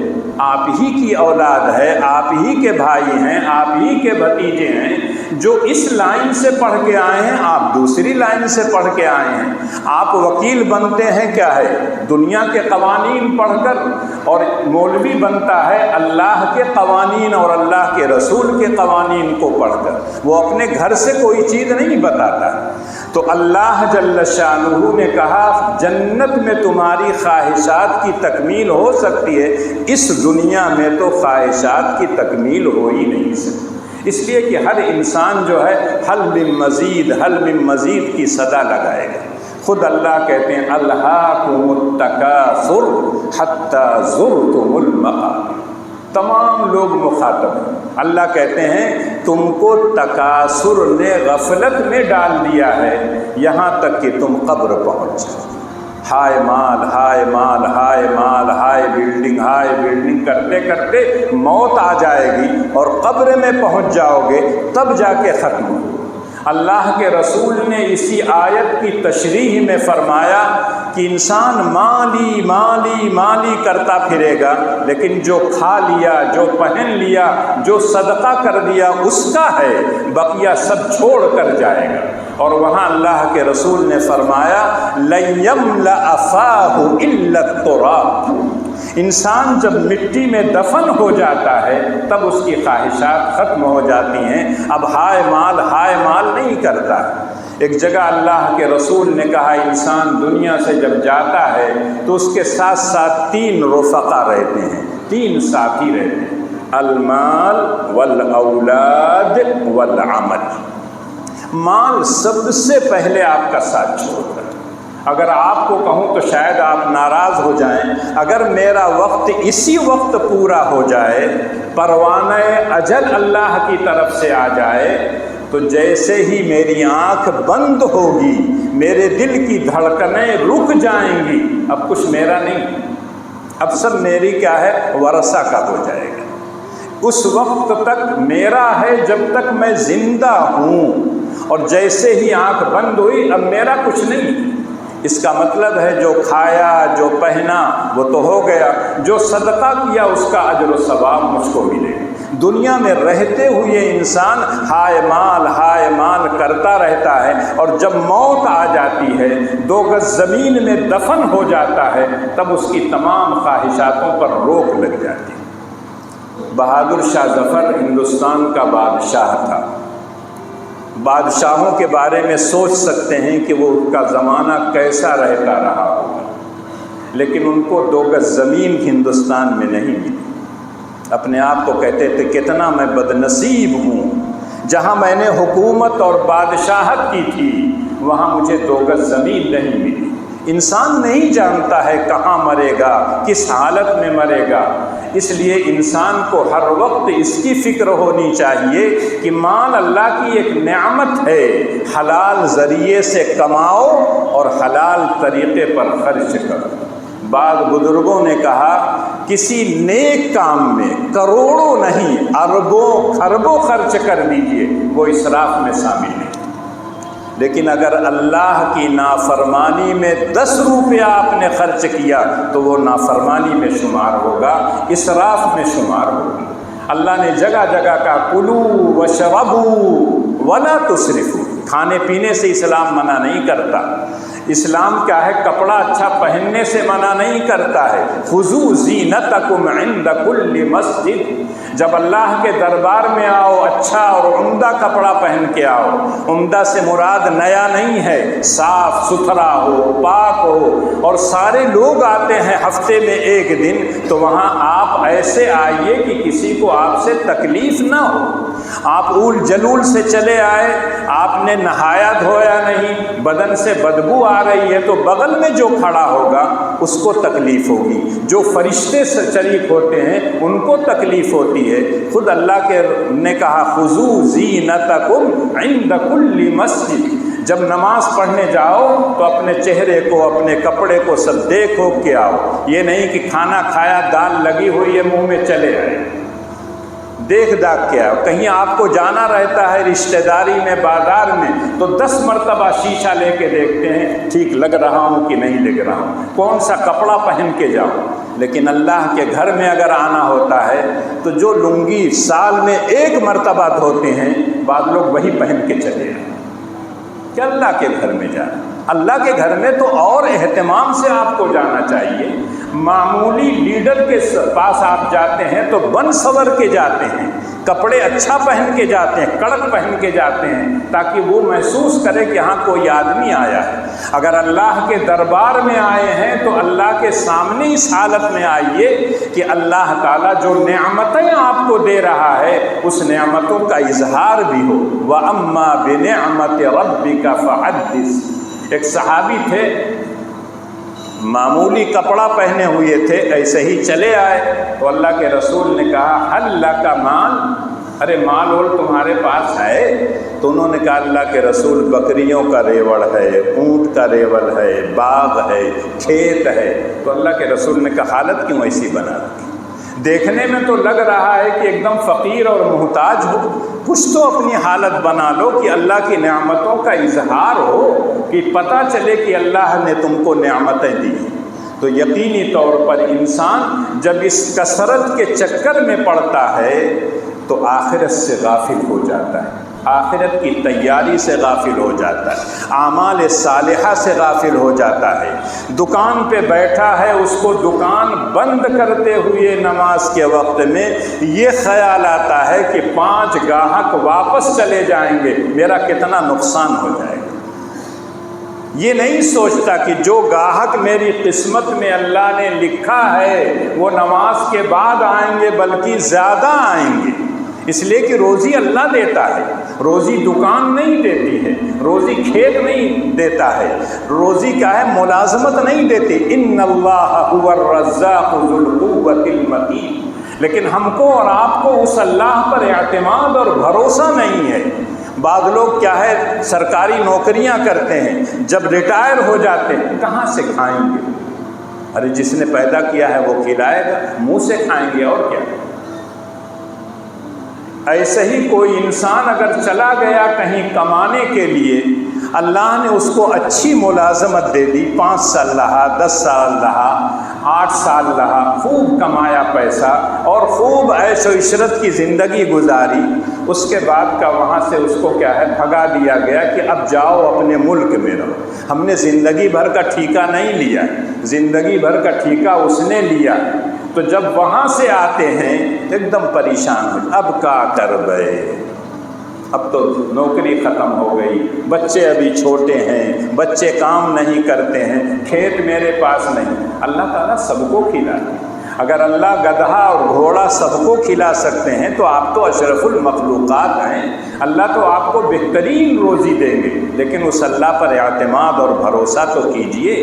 آپ ہی کی اولاد ہے، آپ ہی کے بھائی ہیں، آپ ہی کے بھتیجے ہیں، جو اس لائن سے پڑھ کے آئے ہیں، آپ دوسری لائن سے پڑھ کے آئے ہیں۔ آپ وکیل بنتے ہیں کیا ہے دنیا کے قوانین پڑھ کر، اور مولوی بنتا ہے اللہ کے قوانین اور اللہ کے رسول کے قوانین کو پڑھ کر، وہ اپنے گھر سے کوئی چیز نہیں بتاتا۔ تو اللہ جل شانہ نے کہا جنت میں تمہاری خواہشات کی تکمیل ہو سکتی ہے، اس دنیا میں تو خواہشات کی تکمیل ہو ہی نہیں سکتی، اس لیے کہ ہر انسان جو ہے حل من مزید، حل من مزید کی صدا لگائے گا۔ خود اللہ کہتے ہیں الہاکم التکاثر حتی زرتم المقابر، تمام لوگ مخاطب ہیں۔ اللہ کہتے ہیں تم کو تکاثر نے غفلت میں ڈال دیا ہے، یہاں تک کہ تم قبر پہنچ جاؤ، ہائے مال ہائے مال ہائے مال ہائے بلڈنگ کرتے کرتے موت آ جائے گی اور قبر میں پہنچ جاؤ گے، تب جا کے ختم ہو۔ اللہ کے رسول نے اسی آیت کی تشریح میں فرمایا کہ انسان مالی مالی مالی کرتا پھرے گا، لیکن جو کھا لیا، جو پہن لیا، جو صدقہ کر دیا اس کا ہے، بقیہ سب چھوڑ کر جائے گا۔ اور وہاں اللہ کے رسول نے فرمایا لَن يَمْلَأَ فَاهُ إِلَّا التُّرَابُ، انسان جب مٹی میں دفن ہو جاتا ہے تب اس کی خواہشات ختم ہو جاتی ہیں، اب ہائے مال نہیں کرتا۔ ایک جگہ اللہ کے رسول نے کہا انسان دنیا سے جب جاتا ہے تو اس کے ساتھ ساتھ 3 رفقا رہتے ہیں، 3 ساتھی رہتے ہیں، المال والاولاد والعمل۔ مال سب سے پہلے آپ کا ساتھ چھوڑتا ہے۔ اگر آپ کو کہوں تو شاید آپ ناراض ہو جائیں، اگر میرا وقت اسی وقت پورا ہو جائے، پروانہ اجل اللہ کی طرف سے آ جائے، تو جیسے ہی میری آنکھ بند ہوگی میرے دل کی دھڑکنیں رک جائیں گی، اب کچھ میرا نہیں، اب سب میری کیا ہے ورثہ کا ہو جائے گا۔ اس وقت تک میرا ہے جب تک میں زندہ ہوں، اور جیسے ہی آنکھ بند ہوئی اب میرا کچھ نہیں۔ اس کا مطلب ہے جو کھایا جو پہنا وہ تو ہو گیا، جو صدقہ کیا اس کا اجر و ثواب مجھ کو ملے گا۔ دنیا میں رہتے ہوئے انسان ہائے مال کرتا رہتا ہے، اور جب موت آ جاتی ہے 2 گز زمین میں دفن ہو جاتا ہے تب اس کی تمام خواہشاتوں پر روک لگ جاتی ہے۔ بہادر شاہ ظفر ہندوستان کا بادشاہ تھا۔ بادشاہوں کے بارے میں سوچ سکتے ہیں کہ وہ ان کا زمانہ کیسا رہتا رہا ہوگا، لیکن ان کو 2 گز زمین ہندوستان میں نہیں ملی۔ اپنے آپ کو کہتے تھے کتنا میں بدنصیب ہوں، جہاں میں نے حکومت اور بادشاہت کی تھی وہاں مجھے 2 گز زمین نہیں ملی۔ انسان نہیں جانتا ہے کہاں مرے گا، کس حالت میں مرے گا، اس لیے انسان کو ہر وقت اس کی فکر ہونی چاہیے کہ مال اللہ کی ایک نعمت ہے، حلال ذریعے سے کماؤ اور حلال طریقے پر خرچ کرو۔ بعض بزرگوں نے کہا کسی نیک کام میں کروڑوں نہیں اربوں خربوں خرچ کر دیجئے، وہ اسراف میں شامل نہیں، لیکن اگر اللہ کی نافرمانی میں 10 روپیہ آپ نے خرچ کیا تو وہ نافرمانی میں شمار ہوگا، اسراف میں شمار ہوگا۔ اللہ نے جگہ جگہ کا کلو وشربوا ولا تسرفوا، کھانے پینے سے اسلام منع نہیں کرتا۔ اسلام کیا ہے؟ کپڑا اچھا پہننے سے منع نہیں کرتا ہے۔ خذوا زینتکم عند کل مسجد، جب اللہ کے دربار میں آؤ اچھا اور عمدہ کپڑا پہن کے آؤ۔ عمدہ سے مراد نیا نہیں ہے، صاف ستھرا ہو، پاک ہو، اور سارے لوگ آتے ہیں ہفتے میں 1 دن، تو وہاں آپ ایسے آئیے کہ کسی کو آپ سے تکلیف نہ ہو۔ آپ اول جلول سے چلے آئے، آپ نے نہایا دھویا نہیں، بدن سے بدبو آ رہی ہے، تو بغل میں جو کھڑا ہوگا اس کو تکلیف ہوگی، جو فرشتے سے شریک ہوتے ہیں ان کو تکلیف ہوتی ہے۔ خود اللہ کے نے کہا خذوا زینتکم عند کل مسجد، جب نماز پڑھنے جاؤ تو اپنے چہرے کو اپنے کپڑے کو سب دیکھو کے آؤ، یہ نہیں کہ کھانا کھایا دال لگی ہوئی ہے منہ میں چلے آئے، دیکھ داکھ کے آؤ۔ کہیں آپ کو جانا رہتا ہے رشتہ داری میں، بازار میں، تو 10 مرتبہ شیشہ لے کے دیکھتے ہیں ٹھیک لگ رہا ہوں کہ نہیں لگ رہا ہوں، کون سا کپڑا پہن کے جاؤ۔ لیکن اللہ کے گھر میں اگر آنا ہوتا ہے تو جو لنگی سال میں 1 مرتبہ دھوتے ہیں بعض لوگ وہی پہن کے چلے آئے کہ اللہ کے گھر میں جانا۔ اللہ کے گھر میں تو اور اہتمام سے آپ کو جانا چاہیے۔ معمولی لیڈر کے پاس آپ جاتے ہیں تو بن سور کے جاتے ہیں، کپڑے اچھا پہن کے جاتے ہیں، کڑک پہن کے جاتے ہیں، تاکہ وہ محسوس کرے کہ ہاں کوئی آدمی آیا ہے۔ اگر اللہ کے دربار میں آئے ہیں تو اللہ کے سامنے اس حالت میں آئیے کہ اللہ تعالیٰ جو نعمتیں آپ کو دے رہا ہے اس نعمتوں کا اظہار بھی ہو۔ وَأَمَّا بِنِعْمَةِ رَبِّكَ فَحَدِّثْ، ایک صحابی تھے، معمولی کپڑا پہنے ہوئے تھے، ایسے ہی چلے آئے تو اللہ کے رسول نے کہا حل لک مال، ارے مال اور تمہارے پاس ہے؟ تو انہوں نے کہا اللہ کے رسول بکریوں کا ریوڑ ہے، اونٹ کا ریوڑ ہے، باغ ہے، کھیت ہے۔ تو اللہ کے رسول نے کہا حالت کیوں ایسی بنا رکھی؟ دیکھنے میں تو لگ رہا ہے کہ ایک دم فقیر اور محتاج ہو، کچھ تو اپنی حالت بنا لو کہ اللہ کی نعمتوں کا اظہار ہو، کہ پتہ چلے کہ اللہ نے تم کو نعمتیں دی۔ تو یقینی طور پر انسان جب اس کثرت کے چکر میں پڑتا ہے تو آخرت سے غافل ہو جاتا ہے، آخرت کی تیاری سے غافل ہو جاتا ہے، اعمال صالحہ سے غافل ہو جاتا ہے۔ دکان پہ بیٹھا ہے، اس کو دکان بند کرتے ہوئے نماز کے وقت میں یہ خیال آتا ہے کہ 5 گاہک واپس چلے جائیں گے، میرا کتنا نقصان ہو جائے گا۔ یہ نہیں سوچتا کہ جو گاہک میری قسمت میں اللہ نے لکھا ہے وہ نماز کے بعد آئیں گے، بلکہ زیادہ آئیں گے، اس لیے کہ روزی اللہ دیتا ہے، روزی دکان نہیں دیتی ہے، روزی کھیت نہیں دیتا ہے، روزی کیا ہے؟ ملازمت نہیں دیتی۔ ان اللہ هو الرزاق ذو القوة المتین۔ لیکن ہم کو اور آپ کو اس اللہ پر اعتماد اور بھروسہ نہیں ہے۔ بعض لوگ کیا ہے سرکاری نوکریاں کرتے ہیں، جب ریٹائر ہو جاتے ہیں کہاں سے کھائیں گے؟ ارے جس نے پیدا کیا ہے وہ کھلائے گا، منہ سے کھائیں گے اور کیا؟ ایسے ہی کوئی انسان اگر چلا گیا کہیں کمانے کے لیے اللہ نے اس کو اچھی ملازمت دے دی، 5 سال رہا، 10 سال رہا، 8 سال رہا، خوب کمایا پیسہ اور خوب عیش و عشرت کی زندگی گزاری۔ اس کے بعد کا وہاں سے اس کو کیا ہے بھگا دیا گیا کہ اب جاؤ اپنے ملک میں رہو۔ ہم نے زندگی بھر کا ٹھیکہ نہیں لیا، زندگی بھر کا ٹھیکہ اس نے لیا۔ تو جب وہاں سے آتے ہیں ایک دم پریشان ہو، اب کا کر گئے، اب تو نوکری ختم ہو گئی، بچے ابھی چھوٹے ہیں، بچے کام نہیں کرتے ہیں، کھیت میرے پاس نہیں۔ اللہ تعالیٰ سب کو کھلاتے ہیں۔ اگر اللہ گدھا اور گھوڑا سب کو کھلا سکتے ہیں تو آپ تو اشرف المخلوقات ہیں، اللہ تو آپ کو بہترین روزی دیں گے، لیکن اس اللہ پر اعتماد اور بھروسہ تو کیجئے۔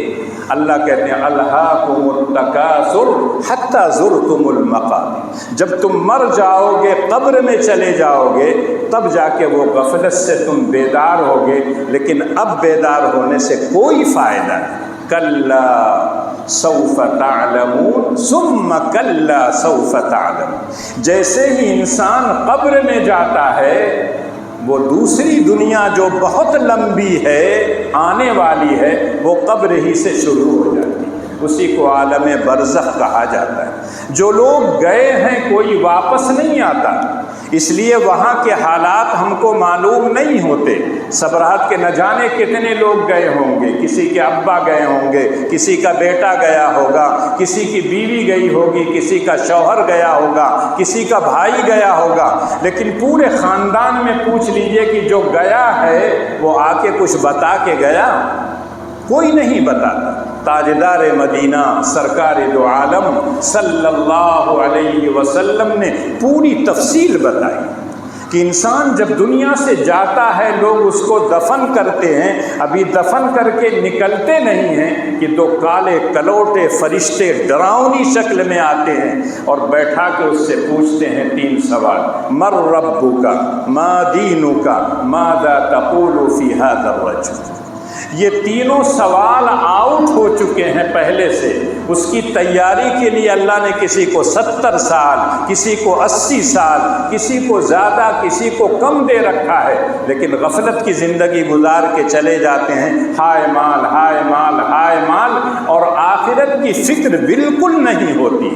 اللہ کہتے ہیں الہاکم التکاثر حتی زرتم المقابر، جب تم مر جاؤ گے، قبر میں چلے جاؤ گے، تب جا کے وہ غفلت سے تم بیدار ہوگے، لیکن اب بیدار ہونے سے کوئی فائدہ نہیں۔ کلا سوف تعلمون ثم کلا سوف تعلمون، جیسے ہی انسان قبر میں جاتا ہے وہ دوسری دنیا جو بہت لمبی ہے آنے والی ہے وہ قبر ہی سے شروع ہو جاتی ہے، اسی کو عالم برزخ کہا جاتا ہے۔ جو لوگ گئے ہیں کوئی واپس نہیں آتا، اس لیے وہاں کے حالات ہم کو معلوم نہیں ہوتے۔ صبرات کے نہ جانے کتنے لوگ گئے ہوں گے، کسی کے ابا گئے ہوں گے، کسی کا بیٹا گیا ہوگا، کسی کی بیوی گئی ہوگی، کسی کا شوہر گیا ہوگا، کسی کا بھائی گیا ہوگا، لیکن پورے خاندان میں پوچھ لیجئے کہ جو گیا ہے وہ آ کے کچھ بتا کے گیا؟ کوئی نہیں بتاتا۔ تاجدار مدینہ سرکار دو عالم صلی اللہ علیہ وسلم نے پوری تفصیل بتائی کہ انسان جب دنیا سے جاتا ہے لوگ اس کو دفن کرتے ہیں، ابھی دفن کر کے نکلتے نہیں ہیں کہ 2 کالے کلوٹے فرشتے ڈراؤنی شکل میں آتے ہیں اور بیٹھا کے اس سے پوچھتے ہیں 3 سوال، مر ربک، ما دینک، ماذا تقول فی ھذا الرجل۔ یہ تینوں سوال آؤٹ ہو چکے ہیں پہلے سے، اس کی تیاری کے لیے اللہ نے کسی کو 70 سال، کسی کو 80 سال، کسی کو زیادہ، کسی کو کم دے رکھا ہے، لیکن غفلت کی زندگی گزار کے چلے جاتے ہیں، ہائے مال ہائے مال ہائے مال، اور آخرت کی فکر بالکل نہیں ہوتی۔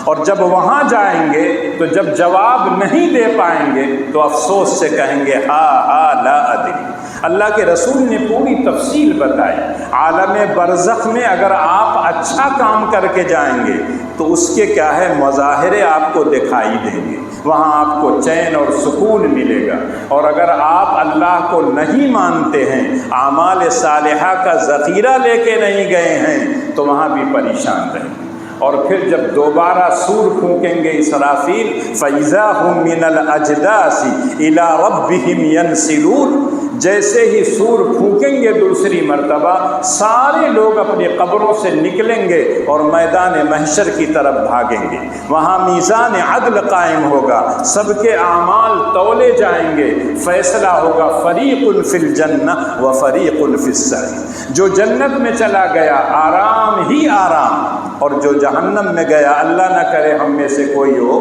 اور جب وہاں جائیں گے تو جب جواب نہیں دے پائیں گے تو افسوس سے کہیں گے ہا لا ادری۔ اللہ کے رسول نے پوری تفصیل بتائی۔ عالم برزخ میں اگر آپ اچھا کام کر کے جائیں گے تو اس کے کیا ہے مظاہرے آپ کو دکھائی دیں گے، وہاں آپ کو چین اور سکون ملے گا۔ اور اگر آپ اللہ کو نہیں مانتے ہیں، اعمال صالحہ کا ذخیرہ لے کے نہیں گئے ہیں تو وہاں بھی پریشان رہیں گے۔ اور پھر جب دوبارہ سور پھونکیں گے اسرافیل، فَإِذَا هُم مِّنَ الْأَجْدَاثِ إِلَىٰ رَبِّهِمْ يَنْسِلُونَ، جیسے ہی سور پھونکیں گے دوسری مرتبہ سارے لوگ اپنی قبروں سے نکلیں گے اور میدان محشر کی طرف بھاگیں گے، وہاں میزان عدل قائم ہوگا، سب کے اعمال تولے جائیں گے، فیصلہ ہوگا فریق فی الجنہ و فریق فی السعیر۔ جو جنت میں چلا گیا آرام ہی آرام، اور جو جہنم میں گیا اللہ نہ کرے ہم میں سے کوئی ہو،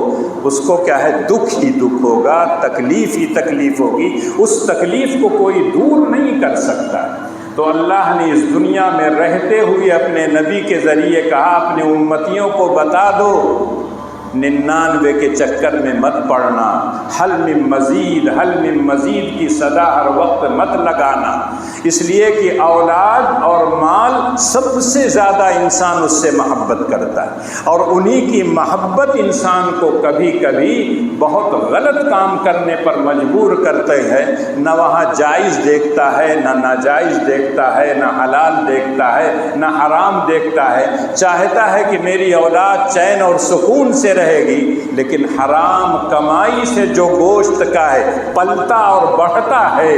اس کو کیا ہے دکھ ہی دکھ ہوگا، تکلیف ہی تکلیف ہوگی، اس تکلیف کو کوئی دور نہیں کر سکتا۔ تو اللہ نے اس دنیا میں رہتے ہوئے اپنے نبی کے ذریعے کہا اپنے امتیوں کو بتا دو 99 کے چکر میں مت پڑنا، حل من مزید حل من مزید کی صدا ہر وقت مت لگانا، اس لیے کہ اولاد اور مال سب سے زیادہ انسان اس سے محبت کرتا ہے، اور انہی کی محبت انسان کو کبھی کبھی بہت غلط کام کرنے پر مجبور کرتے ہیں، نہ وہاں جائز دیکھتا ہے، نہ ناجائز دیکھتا ہے، نہ حلال دیکھتا ہے، نہ حرام دیکھتا ہے، چاہتا ہے کہ میری اولاد چین اور سکون سے رہے گی، لیکن حرام کمائی سے جو گوشت کا ہے پلتا اور بڑھتا ہے،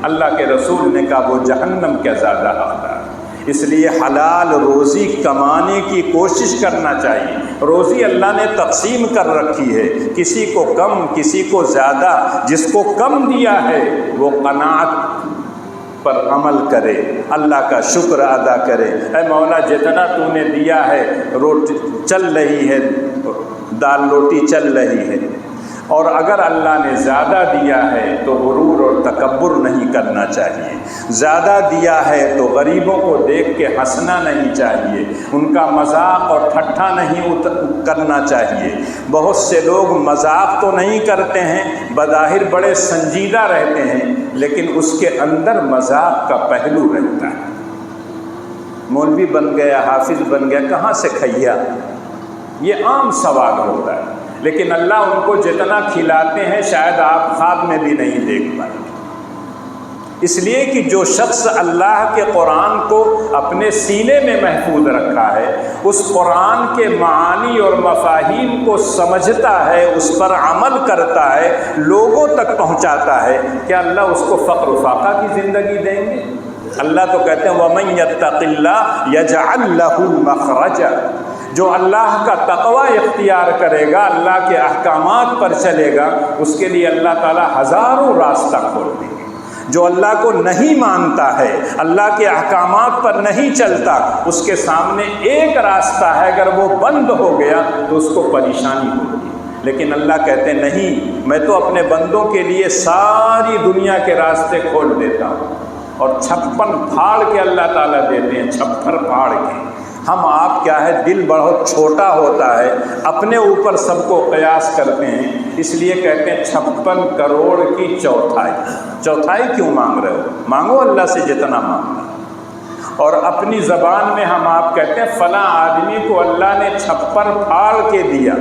اللہ کے رسول نے کہا وہ جہنم کا زیادہ ہوتا ہے۔ اس لیے حلال روزی کمانے کی کوشش کرنا چاہیے۔ روزی اللہ نے تقسیم کر رکھی ہے، کسی کو کم کسی کو زیادہ، جس کو کم دیا ہے وہ قناعت پر عمل کرے، اللہ کا شکر ادا کرے، اے مولا جتنا تو نے دیا ہے روٹی چل رہی ہے، دال روٹی چل رہی ہے، اور اگر اللہ نے زیادہ دیا ہے تو غرور اور تکبر نہیں کرنا چاہیے، زیادہ دیا ہے تو غریبوں کو دیکھ کے ہنسنا نہیں چاہیے، ان کا مذاق اور ٹھٹھا نہیں کرنا چاہیے۔ بہت سے لوگ مذاق تو نہیں کرتے ہیں، بظاہر بڑے سنجیدہ رہتے ہیں، لیکن اس کے اندر مذاق کا پہلو رہتا ہے۔ مولوی بن گیا، حافظ بن گیا، کہاں سے کھیا؟ یہ عام سوال ہوتا ہے، لیکن اللہ ان کو جتنا کھلاتے ہیں شاید آپ خواب میں بھی نہیں دیکھ پائیں۔ اس لیے کہ جو شخص اللہ کے قرآن کو اپنے سینے میں محفوظ رکھا ہے، اس قرآن کے معانی اور مفاہیم کو سمجھتا ہے، اس پر عمل کرتا ہے، لوگوں تک پہنچاتا ہے، کیا اللہ اس کو فقر و فاقہ کی زندگی دیں گے؟ اللہ تو کہتے ہیں وَمَن يَتَّقِ اللَّهَ يَجْعَلْ لَهُ مَخْرَجًا، جو اللہ کا تقوی اختیار کرے گا، اللہ کے احکامات پر چلے گا، اس کے لیے اللہ تعالیٰ ہزاروں راستہ کھول دیں گے۔ جو اللہ کو نہیں مانتا ہے، اللہ کے احکامات پر نہیں چلتا، اس کے سامنے ایک راستہ ہے، اگر وہ بند ہو گیا تو اس کو پریشانی ہوگی۔ لیکن اللہ کہتے ہیں نہیں، میں تو اپنے بندوں کے لیے ساری دنیا کے راستے کھول دیتا ہوں، اور 56 پھاڑ کے اللہ تعالیٰ دیتے ہیں، 56 پھاڑ کے۔ ہم آپ کیا ہے، دل بہت چھوٹا ہوتا ہے، اپنے اوپر سب کو قیاس کرتے ہیں، اس لیے کہتے ہیں 56 کروڑ کی چوتھائی۔ چوتھائی کیوں مانگ رہے ہو؟ مانگو اللہ سے جتنا مانگنا۔ اور اپنی زبان میں ہم آپ کہتے ہیں فلاں آدمی کو اللہ نے 56 پھاڑ کے دیا۔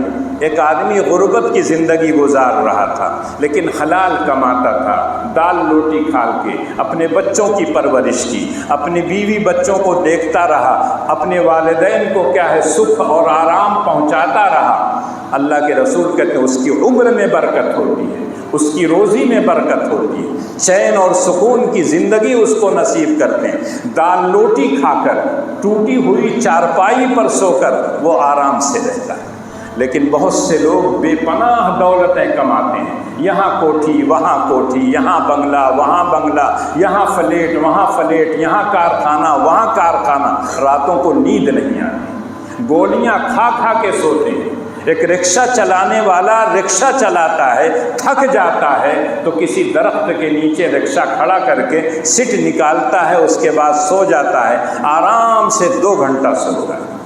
ایک آدمی غربت کی زندگی گزار رہا تھا، لیکن حلال کماتا تھا، دال روٹی کھا کے اپنے بچوں کی پرورش کی، اپنی بیوی بچوں کو دیکھتا رہا، اپنے والدین کو کیا ہے سکھ اور آرام پہنچاتا رہا۔ اللہ کے رسول کہتے ہیں اس کی عمر میں برکت ہوتی ہے، اس کی روزی میں برکت ہوتی ہے، چین اور سکون کی زندگی اس کو نصیب کرتے ہیں۔ دال روٹی کھا کر، ٹوٹی ہوئی چارپائی پر سو کر وہ آرام سے رہتا ہے۔ لیکن بہت سے لوگ بے پناہ دولتیں کماتے ہیں، یہاں کوٹھی وہاں کوٹھی، یہاں بنگلہ وہاں بنگلہ، یہاں فلیٹ وہاں فلیٹ، یہاں کارخانہ وہاں کارخانہ، راتوں کو نیند نہیں آتی، گولیاں کھا کھا کے سوتے ہیں۔ ایک رکشہ چلانے والا رکشہ چلاتا ہے، تھک جاتا ہے تو کسی درخت کے نیچے رکشہ کھڑا کر کے سیٹ نکالتا ہے، اس کے بعد سو جاتا ہے، آرام سے 2 گھنٹہ سوتا ہے۔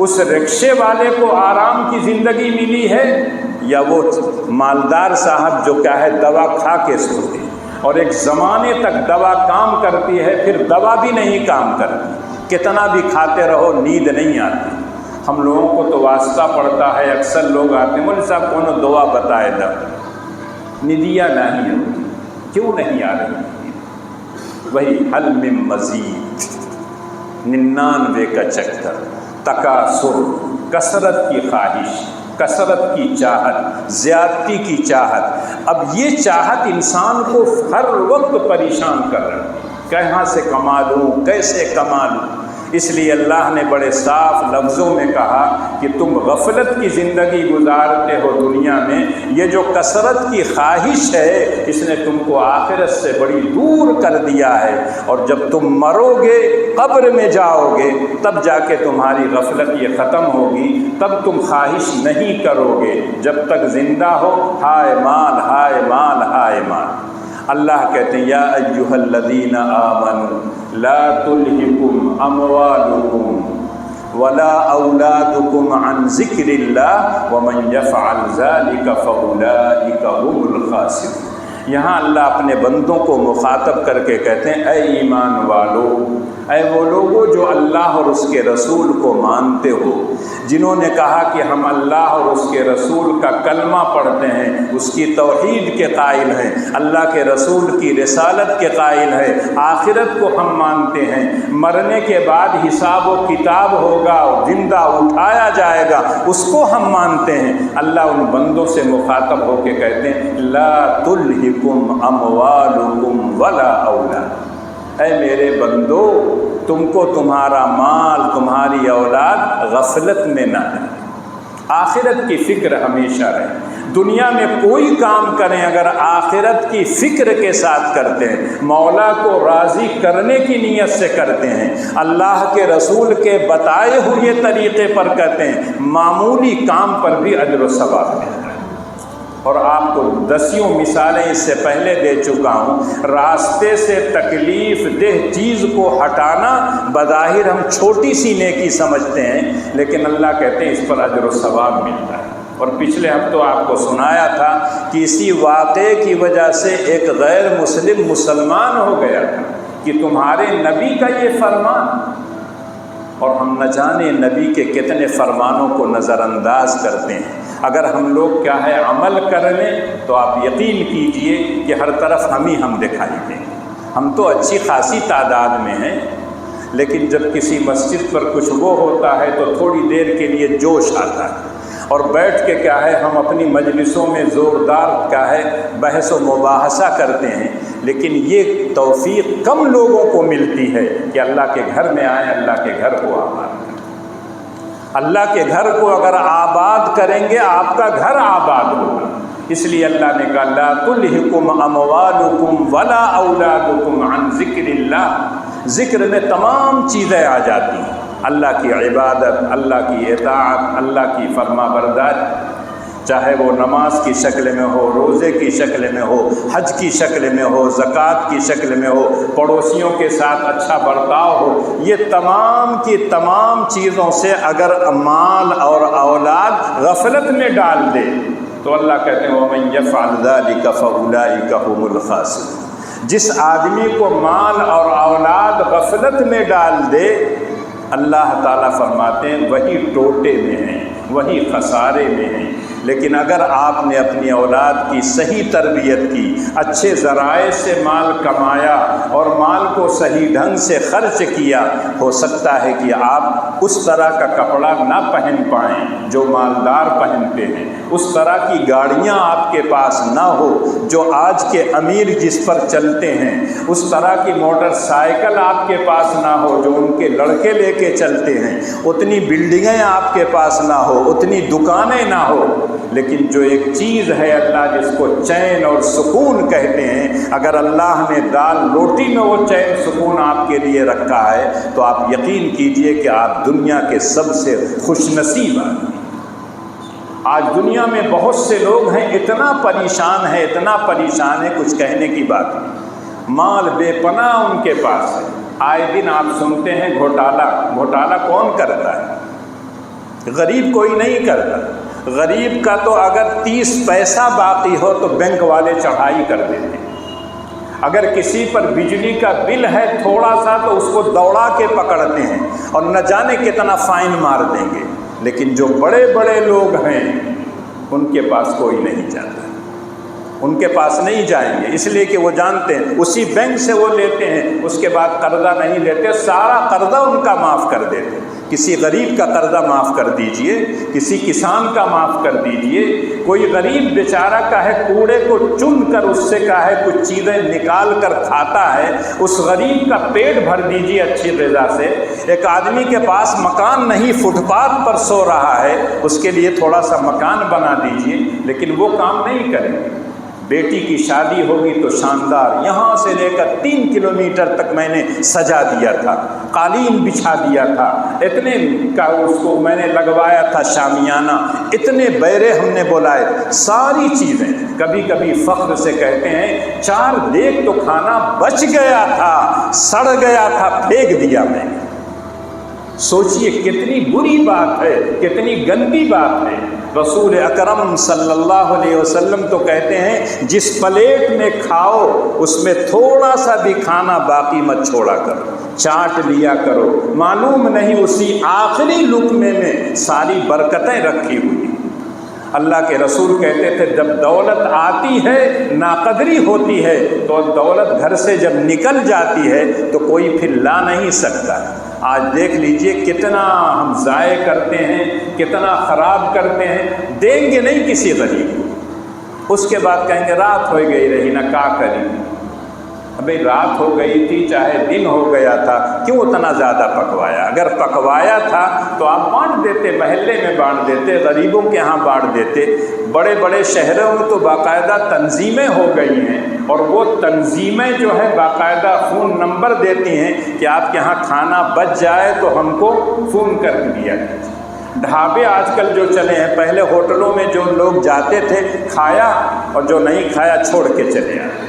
اس رکشے والے کو آرام کی زندگی ملی ہے، یا وہ مالدار صاحب جو کیا ہے دوا کھا کے سوتے ہیں؟ اور ایک زمانے تک دوا کام کرتی ہے، پھر دوا بھی نہیں کام کرتی، کتنا بھی کھاتے رہو نیند نہیں آتی۔ ہم لوگوں کو تو واسطہ پڑتا ہے، اکثر لوگ آتے ہیں مولوی صاحب کون دعا بتائے دا، ندیا نہیں ہوتی، کیوں نہیں آ رہی؟ وہی حل من مزید، 99 کا چکر، تکاثر، کثرت کی خواہش، کثرت کی چاہت، زیادتی کی چاہت۔ اب یہ چاہت انسان کو ہر وقت پریشان کر رہی ہے، کہاں سے کما لوں، کیسے کما لوں۔ اس لیے اللہ نے بڑے صاف لفظوں میں کہا کہ تم غفلت کی زندگی گزارتے ہو دنیا میں، یہ جو کثرت کی خواہش ہے اس نے تم کو آخرت سے بڑی دور کر دیا ہے، اور جب تم مرو گے، قبر میں جاؤ گے، تب جا کے تمہاری غفلت یہ ختم ہوگی، تب تم خواہش نہیں کرو گے۔ جب تک زندہ ہو ہائے مال ہائے مال ہائے مال۔ اللہ کہتے ہیں یا ایھا الذین آمنوا لا تلہکم اموالکم ولا اولادکم عن ذکر اللہ ومن یفعل ذلک فاولئک هم الخاسرون۔ یہاں اللہ اپنے بندوں کو مخاطب کر کے کہتے ہیں اے ایمان والو، اے وہ لوگوں جو اللہ اور اس کے رسول کو مانتے ہو، جنہوں نے کہا کہ ہم اللہ اور اس کے رسول کا کلمہ پڑھتے ہیں، اس کی توحید کے قائل ہیں، اللہ کے رسول کی رسالت کے قائل ہیں، آخرت کو ہم مانتے ہیں، مرنے کے بعد حساب و کتاب ہوگا، زندہ اٹھایا جائے گا، اس کو ہم مانتے ہیں۔ اللہ ان بندوں سے مخاطب ہو کے کہتے ہیں لا تلہکم اموالکم ولا اولاد، اے میرے بندو تم کو تمہارا مال تمہاری اولاد غفلت میں نہ رہے، آخرت کی فکر ہمیشہ رہے۔ دنیا میں کوئی کام کریں اگر آخرت کی فکر کے ساتھ کرتے ہیں، مولا کو راضی کرنے کی نیت سے کرتے ہیں، اللہ کے رسول کے بتائے ہوئے طریقے پر کرتے ہیں، معمولی کام پر بھی اجر و ثواب ملتا ہے۔ اور آپ کو دسیوں مثالیں اس سے پہلے دے چکا ہوں۔ راستے سے تکلیف دہ چیز کو ہٹانا بظاہر ہم چھوٹی سی نیکی سمجھتے ہیں، لیکن اللہ کہتے ہیں اس پر اجر و ثواب ملتا ہے۔ اور پچھلے ہفتوں آپ کو سنایا تھا کہ اسی واقعے کی وجہ سے ایک غیر مسلم مسلمان ہو گیا تھا کہ تمہارے نبی کا یہ فرمان، اور ہم نہ جانے نبی کے کتنے فرمانوں کو نظر انداز کرتے ہیں۔ اگر ہم لوگ کیا ہے عمل کر لیں تو آپ یقین کیجئے کہ ہر طرف ہم دکھائی دیں۔ ہم تو اچھی خاصی تعداد میں ہیں، لیکن جب کسی مسجد پر کچھ وہ ہوتا ہے تو تھوڑی دیر کے لیے جوش آتا ہے، اور بیٹھ کے کیا ہے ہم اپنی مجلسوں میں زوردار کیا ہے بحث و مباحثہ کرتے ہیں، لیکن یہ توفیق کم لوگوں کو ملتی ہے کہ اللہ کے گھر میں آئیں، اللہ کے گھر کو آباد کریں۔ اللہ کے گھر کو اگر آباد کریں گے آپ کا گھر آباد ہوگا۔ اس لیے اللہ نے کہا لا تلہکم اموالکم ولا اولادکم عن ذکر اللہ۔ ذکر میں تمام چیزیں آ جاتی ہیں، اللہ کی عبادت، اللہ کی اطاعت، اللہ کی فرما برداری، چاہے وہ نماز کی شکل میں ہو، روزے کی شکل میں ہو، حج کی شکل میں ہو، زکوٰۃ کی شکل میں ہو، پڑوسیوں کے ساتھ اچھا برتاؤ ہو۔ یہ تمام کی تمام چیزوں سے اگر مال اور اولاد غفلت میں ڈال دے تو اللہ کہتے ہیں وَمَن يَفْعَلْ ذَلِكَ فَأُولَٰئِكَ هُمُ الْخَاسِرُونَ۔ جس آدمی کو مال اور اولاد غفلت میں ڈال دے، اللہ تعالیٰ فرماتے ہیں وہی ٹوٹے میں ہیں، وہی خسارے میں ہیں۔ لیکن اگر آپ نے اپنی اولاد کی صحیح تربیت کی، اچھے ذرائع سے مال کمایا اور مال کو صحیح ڈھنگ سے خرچ کیا، ہو سکتا ہے کہ آپ اس طرح کا کپڑا نہ پہن پائیں جو مالدار پہنتے ہیں، اس طرح کی گاڑیاں آپ کے پاس نہ ہو جو آج کے امیر جس پر چلتے ہیں، اس طرح کی موٹر سائیکل آپ کے پاس نہ ہو جو ان کے لڑکے لے کے چلتے ہیں، اتنی بلڈنگیں آپ کے پاس نہ ہو، اتنی دکانیں نہ ہو، لیکن جو ایک چیز ہے اللہ جس کو چین اور سکون کہتے ہیں، اگر اللہ نے دال روٹی میں وہ چین سکون آپ کے لیے رکھا ہے تو آپ یقین کیجئے کہ آپ دنیا کے سب سے خوش نصیب آدمی۔ آج دنیا میں بہت سے لوگ ہیں اتنا پریشان ہے، اتنا پریشان ہے کچھ کہنے کی بات نہیں، مال بے پناہ ان کے پاس ہے۔ آئے دن آپ سنتے ہیں گھوٹالہ کون کرتا ہے؟ غریب کوئی نہیں کرتا۔ غریب کا تو اگر 30 پیسہ باقی ہو تو بینک والے چڑھائی کر دیتے ہیں۔ اگر کسی پر بجلی کا بل ہے تھوڑا سا تو اس کو دوڑا کے پکڑتے ہیں اور نہ جانے کتنا فائن مار دیں گے، لیکن جو بڑے بڑے لوگ ہیں ان کے پاس کوئی نہیں جاتا، ان کے پاس نہیں جائیں گے، اس لیے کہ وہ جانتے ہیں اسی بینک سے وہ لیتے ہیں، اس کے بعد قرضہ نہیں لیتے، سارا قرضہ ان کا معاف کر دیتے۔ کسی غریب کا قرضہ معاف کر دیجئے، کسی کسان کا معاف کر دیجئے، کوئی غریب بیچارہ کا ہے کوڑے کو چن کر اس سے کا ہے کچھ چیزیں نکال کر کھاتا ہے، اس غریب کا پیٹ بھر دیجئے اچھی غذا سے۔ ایک آدمی کے پاس مکان نہیں، فٹ پاتھ پر سو رہا ہے، اس کے لیے تھوڑا سا مکان بنا دیجئے، لیکن وہ کام نہیں کریں گے۔ بیٹی کی شادی ہوگی تو شاندار، یہاں سے لے کر 3 کلومیٹر تک میں نے سجا دیا تھا، قالین بچھا دیا تھا، اتنے کا اس کو میں نے لگوایا تھا شامیانہ، اتنے بیرے ہم نے بلائے، ساری چیزیں۔ کبھی کبھی فخر سے کہتے ہیں 4 دیگ تو کھانا بچ گیا تھا، سڑ گیا تھا، پھینک دیا میں۔ سوچئے کتنی بری بات ہے، کتنی گندی بات ہے۔ رسول اکرم صلی اللہ علیہ وسلم تو کہتے ہیں جس پلیٹ میں کھاؤ اس میں تھوڑا سا بھی کھانا باقی مت چھوڑا کرو، چاٹ لیا کرو، معلوم نہیں اسی آخری لقمے میں ساری برکتیں رکھی ہوئی۔ اللہ کے رسول کہتے تھے جب دولت آتی ہے ناقدری ہوتی ہے، تو دولت گھر سے جب نکل جاتی ہے تو کوئی پھر لا نہیں سکتا۔ آج دیکھ لیجئے کتنا ہم ضائع کرتے ہیں، کتنا خراب کرتے ہیں، دیں گے نہیں کسی غریب کو، اس کے بعد کہیں گے رات ہو گئی رہی نہ کا کری۔ ابھی رات ہو گئی تھی چاہے دن ہو گیا تھا، کیوں اتنا زیادہ پکوایا؟ اگر پکوایا تھا تو آپ بانٹ دیتے، محلے میں بانٹ دیتے، غریبوں کے ہاں بانٹ دیتے۔ بڑے بڑے شہروں میں تو باقاعدہ تنظیمیں ہو گئی ہیں، اور وہ تنظیمیں جو ہے باقاعدہ فون نمبر دیتی ہیں کہ آپ کے ہاں کھانا بچ جائے تو ہم کو فون کر دیا جائے۔ ڈھابے آج کل جو چلے ہیں، پہلے ہوٹلوں میں جو لوگ جاتے تھے کھایا اور جو نہیں کھایا چھوڑ کے چلے آئے،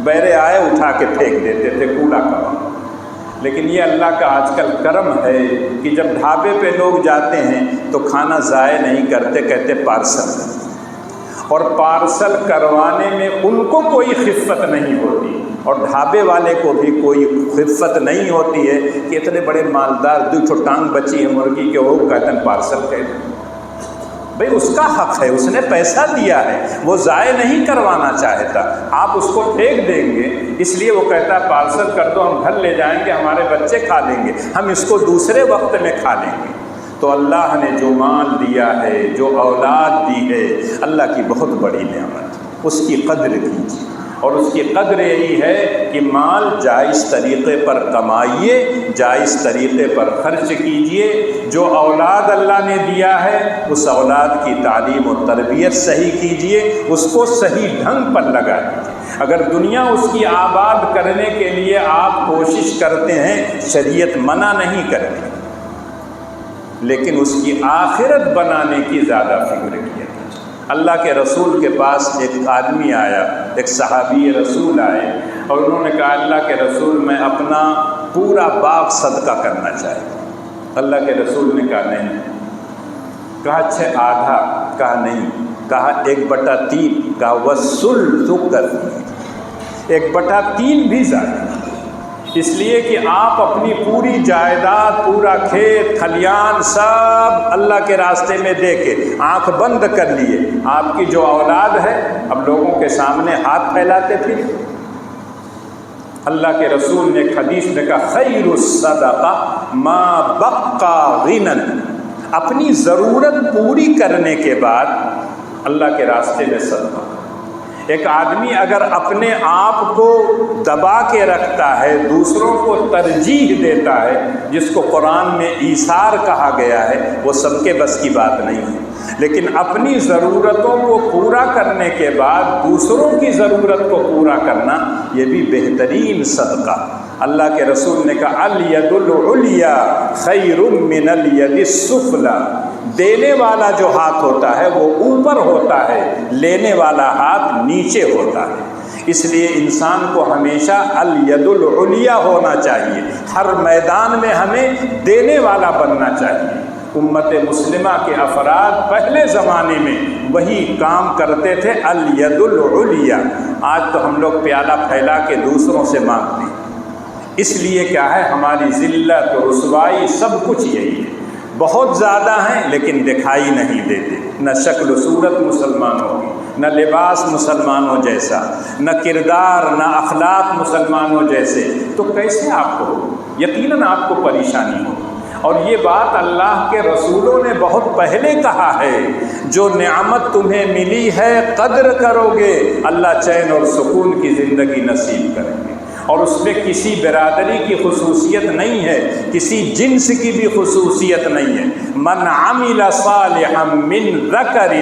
بیرے آئے اٹھا کے پھینک دیتے تھے کوڑا کباڑ۔ لیکن یہ اللہ کا آج کل کرم ہے کہ جب ڈھابے پہ لوگ جاتے ہیں تو کھانا ضائع نہیں کرتے، کہتے پارسل کرتے، اور پارسل کروانے میں ان کو کوئی خفت نہیں ہوتی، اور ڈھابے والے کو بھی کوئی خفت نہیں ہوتی ہے کہ اتنے بڑے مالدار 2 ٹانگ بچی ہے مرغی کے، وہ کہتے ہیں پارسل کر دیں۔ بھئی اس کا حق ہے، اس نے پیسہ دیا ہے، وہ ضائع نہیں کروانا چاہتا، آپ اس کو پھینک دیں گے، اس لیے وہ کہتا ہے پارسل کر دو، ہم گھر لے جائیں گے، ہمارے بچے کھا لیں گے، ہم اس کو دوسرے وقت میں کھا لیں گے۔ تو اللہ نے جو مال دیا ہے، جو اولاد دی ہے، اللہ کی بہت بڑی نعمت، اس کی قدر کیجیے، اور اس کی قدر یہی ہے کہ مال جائز طریقے پر کمائیے، جائز طریقے پر خرچ کیجیے۔ جو اولاد اللہ نے دیا ہے اس اولاد کی تعلیم و تربیت صحیح کیجیے، اس کو صحیح ڈھنگ پر لگائیے۔ اگر دنیا اس کی آباد کرنے کے لیے آپ کوشش کرتے ہیں، شریعت منع نہیں کرتی، لیکن اس کی آخرت بنانے کی زیادہ فکر کیا۔ اللہ کے رسول کے پاس ایک آدمی آیا، ایک صحابی رسول آئے، اور انہوں نے کہا اللہ کے رسول میں اپنا پورا باغ صدقہ کرنا چاہتا ہوں۔ اللہ کے رسول نے کہا نہیں۔ کہا اچھا آدھا؟ کہا نہیں۔ کہا 1/3؟ کہا وَالثُّلُثُ كَثِيرٌ، 1/3 بھی زیادہ، اس لیے کہ آپ اپنی پوری جائیداد، پورا کھیت کھلیان سب اللہ کے راستے میں دے کے آنکھ بند کر لیے، آپ کی جو اولاد ہے اب لوگوں کے سامنے ہاتھ پھیلاتے پھر۔ اللہ کے رسول نے ایک حدیث میں کہا خیر الصدقہ ما بقى غنى، اپنی ضرورت پوری کرنے کے بعد اللہ کے راستے میں صدقہ۔ ایک آدمی اگر اپنے آپ کو دبا کے رکھتا ہے، دوسروں کو ترجیح دیتا ہے، جس کو قرآن میں ایثار کہا گیا ہے، وہ سب کے بس کی بات نہیں ہے، لیکن اپنی ضرورتوں کو پورا کرنے کے بعد دوسروں کی ضرورت کو پورا کرنا، یہ بھی بہترین صدقہ۔ اللہ کے رسول نے کہا الید العلیٰ خیر من الید السفلی، دینے والا جو ہاتھ ہوتا ہے وہ اوپر ہوتا ہے، لینے والا ہاتھ نیچے ہوتا ہے۔ اس لیے انسان کو ہمیشہ الید العلیٰ ہونا چاہیے، ہر میدان میں ہمیں دینے والا بننا چاہیے۔ امت مسلمہ کے افراد پہلے زمانے میں وہی کام کرتے تھے، الید العلیٰ۔ آج تو ہم لوگ پیالہ پھیلا کے دوسروں سے مانگتے ہیں، اس لیے کیا ہے ہماری ذلت و رسوائی سب کچھ یہی ہے۔ بہت زیادہ ہیں لیکن دکھائی نہیں دیتے، نہ شکل و صورت مسلمانوں کی، نہ لباس مسلمانوں جیسا، نہ کردار، نہ اخلاق مسلمانوں جیسے، تو کیسے آپ کو یقیناً آپ کو پریشانی ہو۔ اور یہ بات اللہ کے رسولوں نے بہت پہلے کہا ہے، جو نعمت تمہیں ملی ہے قدر کرو گے، اللہ چین اور سکون کی زندگی نصیب کریں گے۔ اور اس میں کسی برادری کی خصوصیت نہیں ہے، کسی جنس کی بھی خصوصیت نہیں ہے۔ من عمل صالحا من ذکر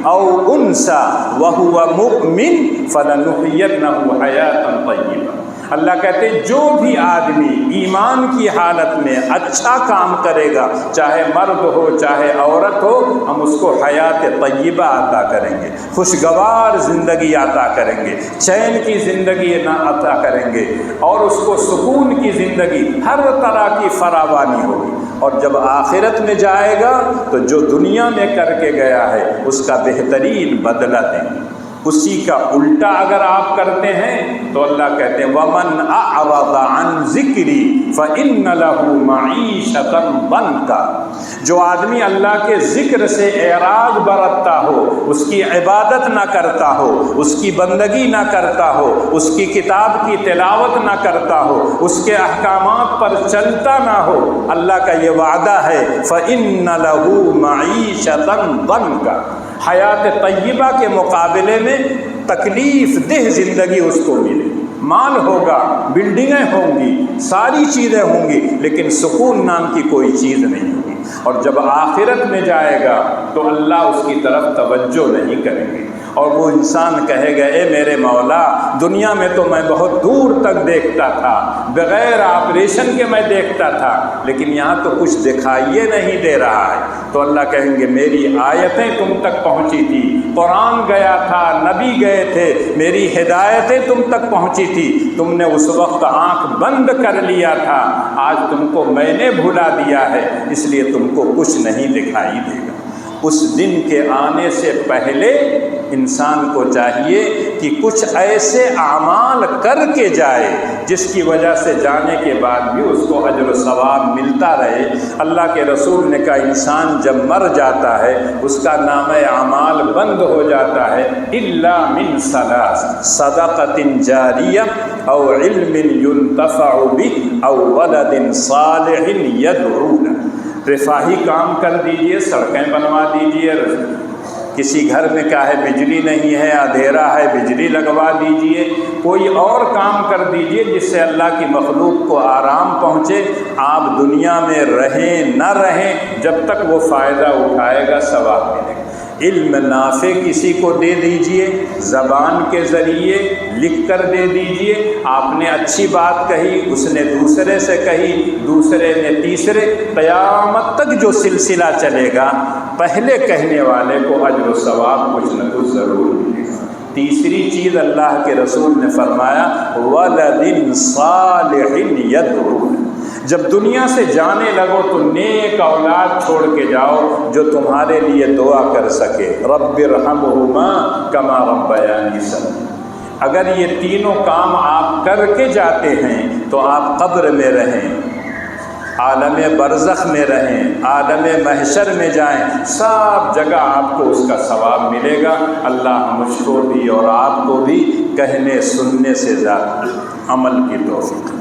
او انثی وهو مؤمن فلنحینہ حیاتا طیبہ۔ اللہ کہتے ہیں جو بھی آدمی ایمان کی حالت میں اچھا کام کرے گا، چاہے مرد ہو چاہے عورت ہو، ہم اس کو حیات طیبہ عطا کریں گے، خوشگوار زندگی عطا کریں گے، چین کی زندگی عطا کریں گے، اور اس کو سکون کی زندگی، ہر طرح کی فراوانی ہوگی۔ اور جب آخرت میں جائے گا تو جو دنیا میں کر کے گیا ہے اس کا بہترین بدلہ دیں گے۔ اسی کا الٹا اگر آپ کرتے ہیں تو اللہ کہتے ہیں وَمَنْ أَعْرَضَ عَنْ ذِكْرِي فَإِنَّ لَهُ مَعِيشَةً ضَنْكًا، جو آدمی اللہ کے ذکر سے اعراض برتتا ہو، اس کی عبادت نہ کرتا ہو، اس کی بندگی نہ کرتا ہو، اس کی کتاب کی تلاوت نہ کرتا ہو، اس کے احکامات پر چلتا نہ ہو، اللہ کا یہ وعدہ ہے فَإِنَّ لَهُ مَعِيشَةً ضَنْكًا، حیات طیبہ کے مقابلے میں تکلیف دہ زندگی اس کو ملے۔ مال ہوگا، بلڈنگیں ہوں گی، ساری چیزیں ہوں گی، لیکن سکون نام کی کوئی چیز نہیں ہوگی۔ اور جب آخرت میں جائے گا تو اللہ اس کی طرف توجہ نہیں کریں گے، اور وہ انسان کہے گا اے میرے مولا دنیا میں تو میں بہت دور تک دیکھتا تھا، بغیر آپریشن کے میں دیکھتا تھا، لیکن یہاں تو کچھ دکھائیے نہیں دے رہا ہے۔ تو اللہ کہیں گے میری آیتیں تم تک پہنچی تھی، قرآن گیا تھا، نبی گئے تھے، میری ہدایتیں تم تک پہنچی تھی، تم نے اس وقت آنکھ بند کر لیا تھا، آج تم کو میں نے بھلا دیا ہے، اس لیے تم کو کچھ نہیں دکھائی دے گا۔ اس دن کے آنے سے پہلے انسان کو چاہیے کہ کچھ ایسے اعمال کر کے جائے جس کی وجہ سے جانے کے بعد بھی اس کو اجر و ثواب ملتا رہے۔ اللہ کے رسول نے کہا انسان جب مر جاتا ہے اس کا نامہ اعمال بند ہو جاتا ہے، الا من ثلاث صدقۃ جاریہ او علم ينتفع به او ولد صالح يدعو له۔ رفاہی کام کر دیجئے، سڑکیں بنوا دیجئے، کسی گھر میں کیا ہے بجلی نہیں ہے، اندھیرا ہے، بجلی لگوا دیجئے، کوئی اور کام کر دیجئے جس سے اللہ کی مخلوق کو آرام پہنچے، آپ دنیا میں رہیں نہ رہیں جب تک وہ فائدہ اٹھائے گا ثواب ملے گا۔ علم نافع کسی کو دے دیجئے، زبان کے ذریعے لکھ کر دے دیجئے، آپ نے اچھی بات کہی، اس نے دوسرے سے کہی، دوسرے نے تیسرے، قیامت تک جو سلسلہ چلے گا پہلے کہنے والے کو اجر و ثواب کچھ نہ کچھ ضرور ملے گا۔ تیسری چیز اللہ کے رسول نے فرمایا وَلَدٍ صَالِحٍ يَدْعُو۔ جب دنیا سے جانے لگو تو نیک اولاد چھوڑ کے جاؤ جو تمہارے لیے دعا کر سکے، رب ارحمہما کما ربیانی صغیرا۔ اگر یہ تینوں کام آپ کر کے جاتے ہیں تو آپ قبر میں رہیں، عالم برزخ میں رہیں، عالم محشر میں جائیں، سب جگہ آپ کو اس کا ثواب ملے گا۔ اللہ مجھ کو بھی اور آپ کو بھی کہنے سننے سے زیادہ عمل کی توفیق۔